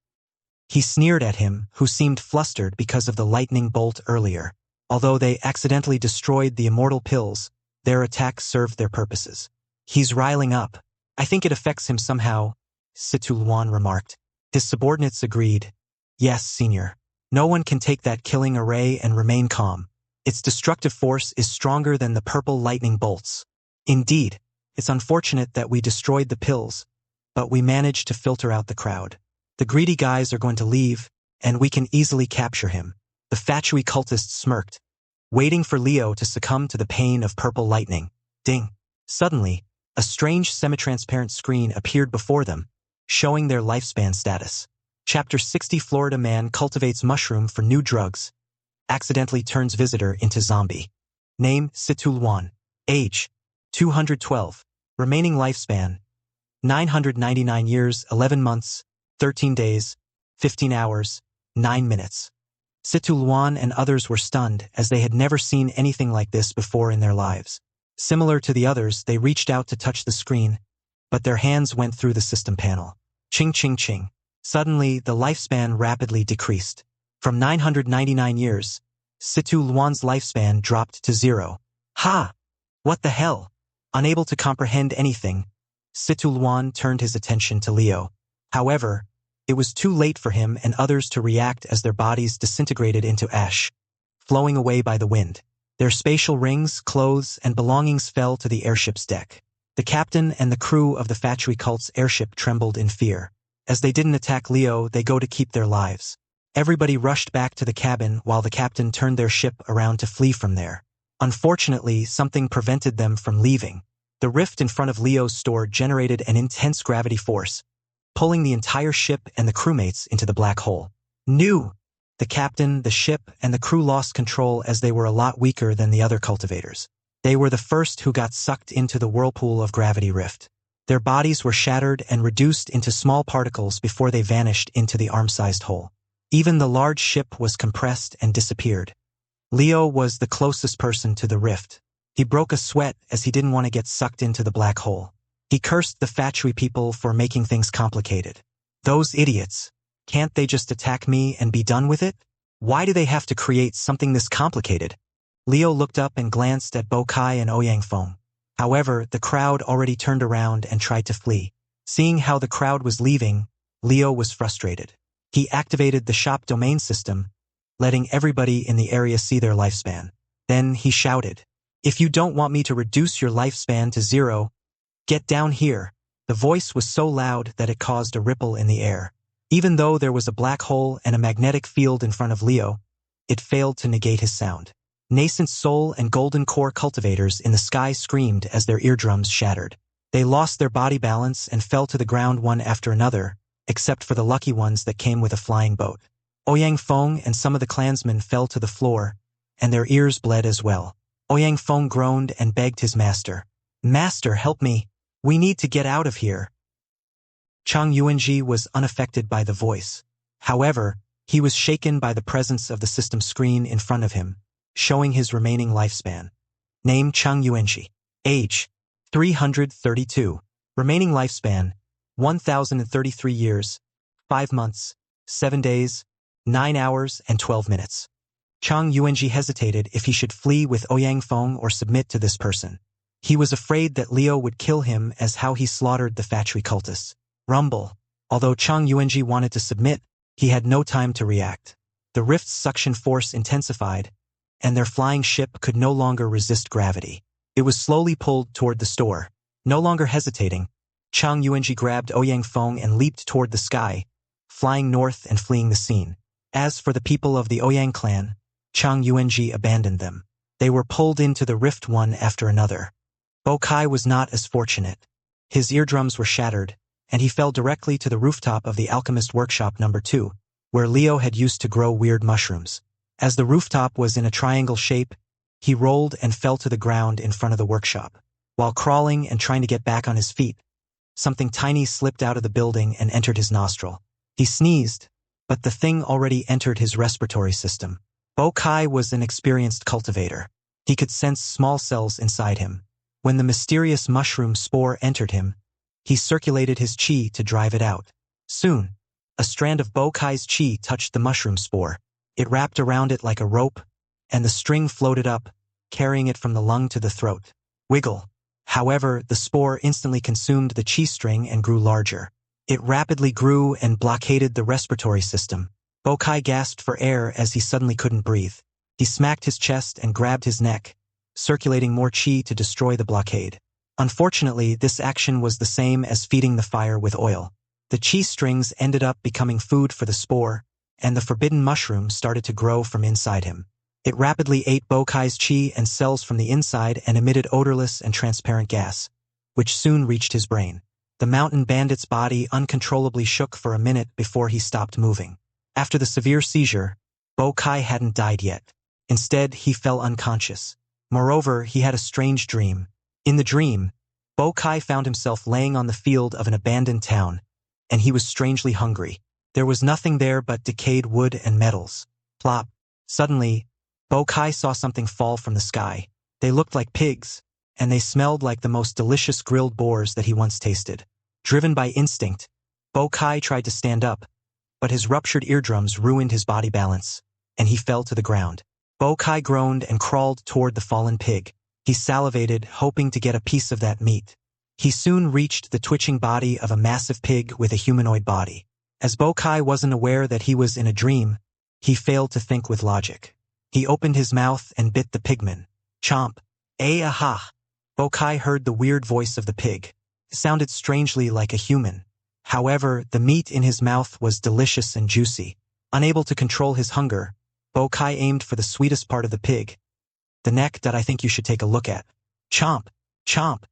He sneered at him, who seemed flustered because of the lightning bolt earlier. Although they accidentally destroyed the immortal pills, their attack served their purposes. He's riling up. I think it affects him somehow, Situluan remarked. His subordinates agreed. Yes, Senior. No one can take that killing array and remain calm. Its destructive force is stronger than the purple lightning bolts. Indeed, it's unfortunate that we destroyed the pills, but we managed to filter out the crowd. The greedy guys are going to leave, and we can easily capture him. The Fatui cultist smirked, waiting for Leo to succumb to the pain of purple lightning. Ding! Suddenly, a strange semi-transparent screen appeared before them, showing their lifespan status. Chapter 60 Florida man cultivates mushroom for new drugs. Accidentally turns visitor into zombie. Name, Situluan. Age, 212. Remaining lifespan, 999 years, 11 months, 13 days, 15 hours, 9 minutes. Situluan and others were stunned as they had never seen anything like this before in their lives. Similar to the others, they reached out to touch the screen, but their hands went through the system panel. Ching ching ching. Suddenly, the lifespan rapidly decreased. From 999 years, Situluan's lifespan dropped to 0. What the hell? Unable to comprehend anything, Situluan turned his attention to Leo. However, it was too late for him and others to react as their bodies disintegrated into ash, flowing away by the wind. Their spatial rings, clothes, and belongings fell to the airship's deck. The captain and the crew of the Fatui cult's airship trembled in fear. As they didn't attack Leo, they go to keep their lives. Everybody rushed back to the cabin while the captain turned their ship around to flee from there. Unfortunately, something prevented them from leaving. The rift in front of Leo's store generated an intense gravity force, pulling the entire ship and the crewmates into the black hole. The captain, the ship, and the crew lost control as they were a lot weaker than the other cultivators. They were the first who got sucked into the whirlpool of gravity rift. Their bodies were shattered and reduced into small particles before they vanished into the arm-sized hole. Even the large ship was compressed and disappeared. Leo was the closest person to the rift. He broke a sweat as he didn't want to get sucked into the black hole. He cursed the Fatui people for making things complicated. Those idiots. Can't they just attack me and be done with it? Why do they have to create something this complicated? Leo looked up and glanced at Bokai and Oyangfeng. However, the crowd already turned around and tried to flee. Seeing how the crowd was leaving, Leo was frustrated. He activated the shop domain system, letting everybody in the area see their lifespan. Then he shouted, "If you don't want me to reduce your lifespan to 0, get down here." The voice was so loud that it caused a ripple in the air. Even though there was a black hole and a magnetic field in front of Leo, it failed to negate his sound. Nascent soul and golden core cultivators in the sky screamed as their eardrums shattered. They lost their body balance and fell to the ground one after another, except for the lucky ones that came with a flying boat. Ouyang Feng and some of the clansmen fell to the floor, and their ears bled as well. Ouyang Feng groaned and begged his master. "Master, help me. We need to get out of here." Chang Yuanji was unaffected by the voice. However, he was shaken by the presence of the system screen in front of him, showing his remaining lifespan. Name Chang Yuanji. Age 332. Remaining lifespan 1,033 years, 5 months, 7 days, 9 hours, and 12 minutes. Chang Yuanji hesitated if he should flee with Ouyang Feng or submit to this person. He was afraid that Liu would kill him as how he slaughtered the factory cultists. Rumble. Although Chang Yuanji wanted to submit, he had no time to react. The rift's suction force intensified, and their flying ship could no longer resist gravity. It was slowly pulled toward the store. No longer hesitating, Chang Yuanji grabbed Ouyang Feng and leaped toward the sky, flying north and fleeing the scene. As for the people of the Ouyang clan, Chang Yuanji abandoned them. They were pulled into the rift one after another. Bo Kai was not as fortunate. His eardrums were shattered, and he fell directly to the rooftop of the alchemist workshop number 2, where Leo had used to grow weird mushrooms. As the rooftop was in a triangle shape, he rolled and fell to the ground in front of the workshop. While crawling and trying to get back on his feet, something tiny slipped out of the building and entered his nostril. He sneezed, but the thing already entered his respiratory system. Bo Kai was an experienced cultivator. He could sense small cells inside him. When the mysterious mushroom spore entered him, he circulated his qi to drive it out. Soon, a strand of Bo Kai's qi touched the mushroom spore. It wrapped around it like a rope, and the string floated up, carrying it from the lung to the throat. Wiggle. However, the spore instantly consumed the qi string and grew larger. It rapidly grew and blockaded the respiratory system. Bo Kai gasped for air as he suddenly couldn't breathe. He smacked his chest and grabbed his neck, circulating more qi to destroy the blockade. Unfortunately, this action was the same as feeding the fire with oil. The qi strings ended up becoming food for the spore, and the forbidden mushroom started to grow from inside him. It rapidly ate Bo Kai's qi and cells from the inside and emitted odorless and transparent gas, which soon reached his brain. The mountain bandit's body uncontrollably shook for a minute before he stopped moving. After the severe seizure, Bo Kai hadn't died yet. Instead, he fell unconscious. Moreover, he had a strange dream. In the dream, Bo Kai found himself laying on the field of an abandoned town, and he was strangely hungry. There was nothing there but decayed wood and metals. Plop. Suddenly, Bo Kai saw something fall from the sky. They looked like pigs, and they smelled like the most delicious grilled boars that he once tasted. Driven by instinct, Bo Kai tried to stand up, but his ruptured eardrums ruined his body balance, and he fell to the ground. Bo Kai groaned and crawled toward the fallen pig. He salivated, hoping to get a piece of that meat. He soon reached the twitching body of a massive pig with a humanoid body. As Bo Kai wasn't aware that he was in a dream, he failed to think with logic. He opened his mouth and bit the pigman. Chomp. Aha! Bo Kai heard the weird voice of the pig. It sounded strangely like a human. However, the meat in his mouth was delicious and juicy. Unable to control his hunger, Bo Kai aimed for the sweetest part of the pig, the neck that I think you should take a look at. Chomp! Chomp!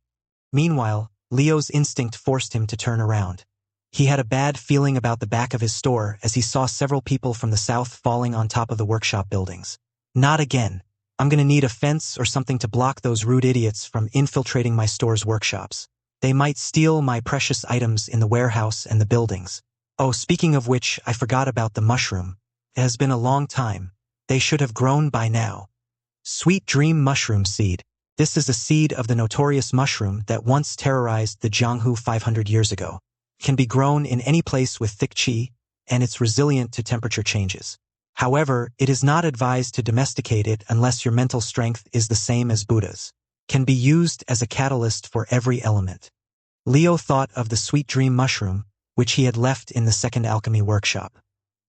Meanwhile, Leo's instinct forced him to turn around. He had a bad feeling about the back of his store as he saw several people from the south falling on top of the workshop buildings. Not again. I'm gonna need a fence or something to block those rude idiots from infiltrating my store's workshops. They might steal my precious items in the warehouse and the buildings. Oh, speaking of which, I forgot about the mushroom. It has been a long time. They should have grown by now. Sweet Dream Mushroom Seed. This is a seed of the notorious mushroom that once terrorized the Jianghu 500 years ago. It can be grown in any place with thick qi, and it's resilient to temperature changes. However, it is not advised to domesticate it unless your mental strength is the same as Buddha's. Can be used as a catalyst for every element. Leo thought of the Sweet Dream mushroom, which he had left in the second alchemy workshop.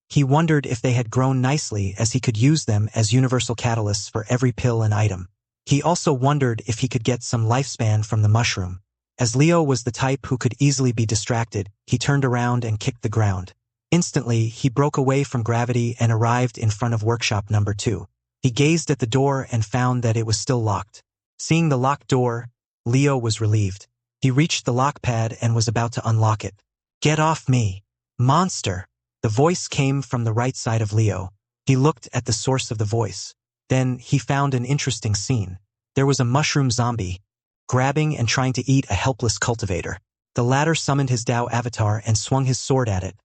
He wondered if they had grown nicely as he could use them as universal catalysts for every pill and item. He also wondered if he could get some lifespan from the mushroom. As Leo was the type who could easily be distracted, he turned around and kicked the ground. Instantly, he broke away from gravity and arrived in front of workshop number 2. He gazed at the door and found that it was still locked. Seeing the locked door, Leo was relieved. He reached the lock pad and was about to unlock it. "Get off me, monster!" The voice came from the right side of Leo. He looked at the source of the voice. Then he found an interesting scene. There was a mushroom zombie, grabbing and trying to eat a helpless cultivator. The latter summoned his Dao avatar and swung his sword at it.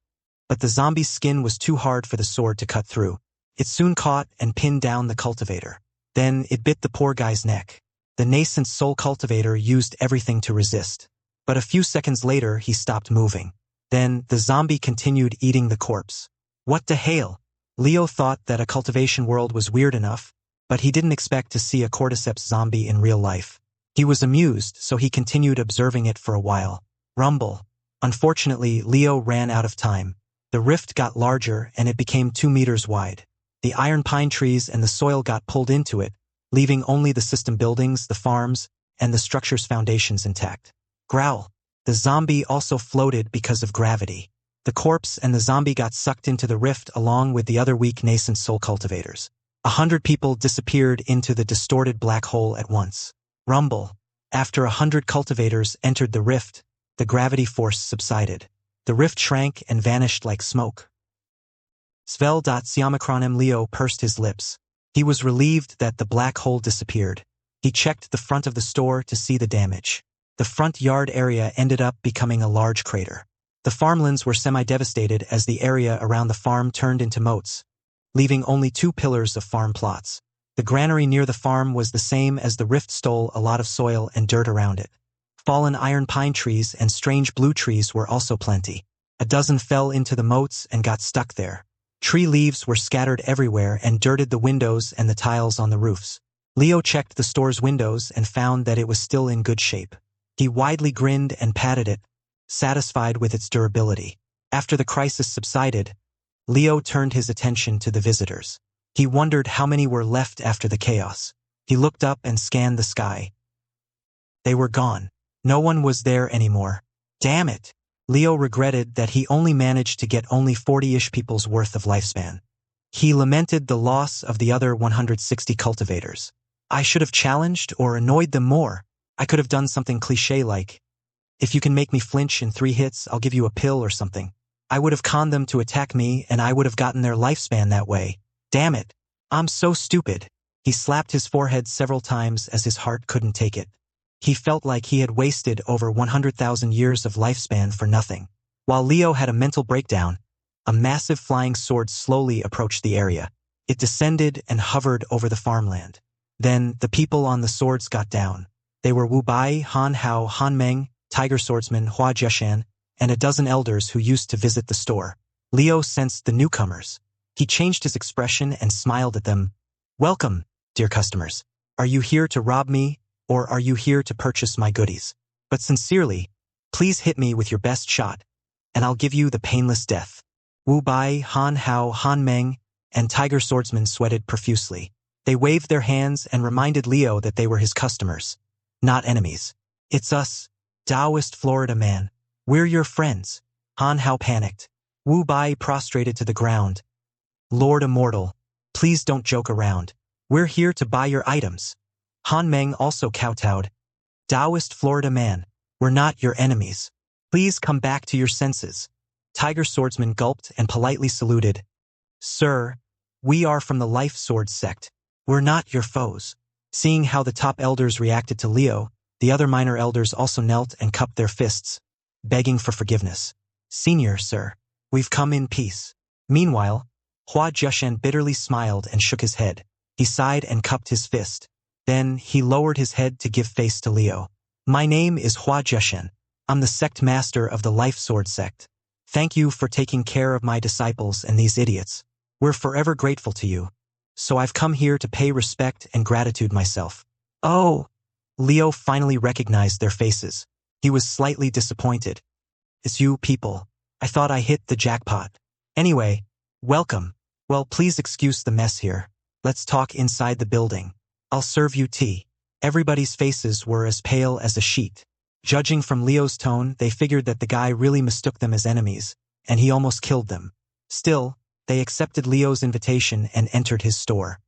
But the zombie's skin was too hard for the sword to cut through. It soon caught and pinned down the cultivator. Then it bit the poor guy's neck. The nascent soul cultivator used everything to resist. But a few seconds later, he stopped moving. Then the zombie continued eating the corpse. What the hell? Leo thought that a cultivation world was weird enough, but he didn't expect to see a cordyceps zombie in real life. He was amused, so he continued observing it for a while. Rumble. Unfortunately, Leo ran out of time. The rift got larger and it became 2 meters wide. The iron pine trees and the soil got pulled into it, leaving only the system buildings, the farms, and the structure's foundations intact. Growl. The zombie also floated because of gravity. The corpse and the zombie got sucked into the rift along with the other weak nascent soul cultivators. 100 people disappeared into the distorted black hole at once. Rumble. After 100 cultivators entered the rift, the gravity force subsided. The rift shrank and vanished like smoke. Svel.Siamacronem Leo pursed his lips. He was relieved that the black hole disappeared. He checked the front of the store to see the damage. The front yard area ended up becoming a large crater. The farmlands were semi-devastated as the area around the farm turned into moats, leaving only 2 pillars of farm plots. The granary near the farm was the same as the rift stole a lot of soil and dirt around it. Fallen iron pine trees and strange blue trees were also plenty. A dozen fell into the moats and got stuck there. Tree leaves were scattered everywhere and dirted the windows and the tiles on the roofs. Leo checked the store's windows and found that it was still in good shape. He widely grinned and patted it, satisfied with its durability. After the crisis subsided, Leo turned his attention to the visitors. He wondered how many were left after the chaos. He looked up and scanned the sky. They were gone. No one was there anymore. Damn it! Leo regretted that he only managed to get only 40-ish people's worth of lifespan. He lamented the loss of the other 160 cultivators. I should have challenged or annoyed them more. I could have done something cliché like, "If you can make me flinch in 3 hits, I'll give you a pill or something." I would have conned them to attack me and I would have gotten their lifespan that way. Damn it. I'm so stupid. He slapped his forehead several times as his heart couldn't take it. He felt like he had wasted over 100,000 years of lifespan for nothing. While Leo had a mental breakdown, a massive flying sword slowly approached the area. It descended and hovered over the farmland. Then the people on the swords got down. They were Wu Bai, Han Hao, Han Meng, Tiger Swordsman, Hua Jiashan, and a dozen elders who used to visit the store. Leo sensed the newcomers. He changed his expression and smiled at them. "Welcome, dear customers. Are you here to rob me, or are you here to purchase my goodies? But sincerely, please hit me with your best shot, and I'll give you the painless death." Wu Bai, Han Hao, Han Meng, and Tiger Swordsman sweated profusely. They waved their hands and reminded Leo that they were his customers, not enemies. "It's us, Taoist Florida man. We're your friends." Han Hao panicked. Wu Bai prostrated to the ground. "Lord Immortal, please don't joke around. We're here to buy your items." Han Meng also kowtowed. "Taoist Florida man, we're not your enemies. Please come back to your senses." Tiger Swordsman gulped and politely saluted. "Sir, we are from the Life Sword sect. We're not your foes." Seeing how the top elders reacted to Leo, the other minor elders also knelt and cupped their fists, begging for forgiveness. "Senior, sir, we've come in peace." Meanwhile, Hua Jiashan bitterly smiled and shook his head. He sighed and cupped his fist. Then he lowered his head to give face to Leo. "My name is Hua Jiashan. I'm the sect master of the Life Sword sect. Thank you for taking care of my disciples and these idiots. We're forever grateful to you. So I've come here to pay respect and gratitude myself." "Oh!" Leo finally recognized their faces. He was slightly disappointed. "It's you people. I thought I hit the jackpot. Anyway, welcome. Well, please excuse the mess here. Let's talk inside the building. I'll serve you tea." Everybody's faces were as pale as a sheet. Judging from Leo's tone, they figured that the guy really mistook them as enemies, and he almost killed them. Still, they accepted Leo's invitation and entered his store.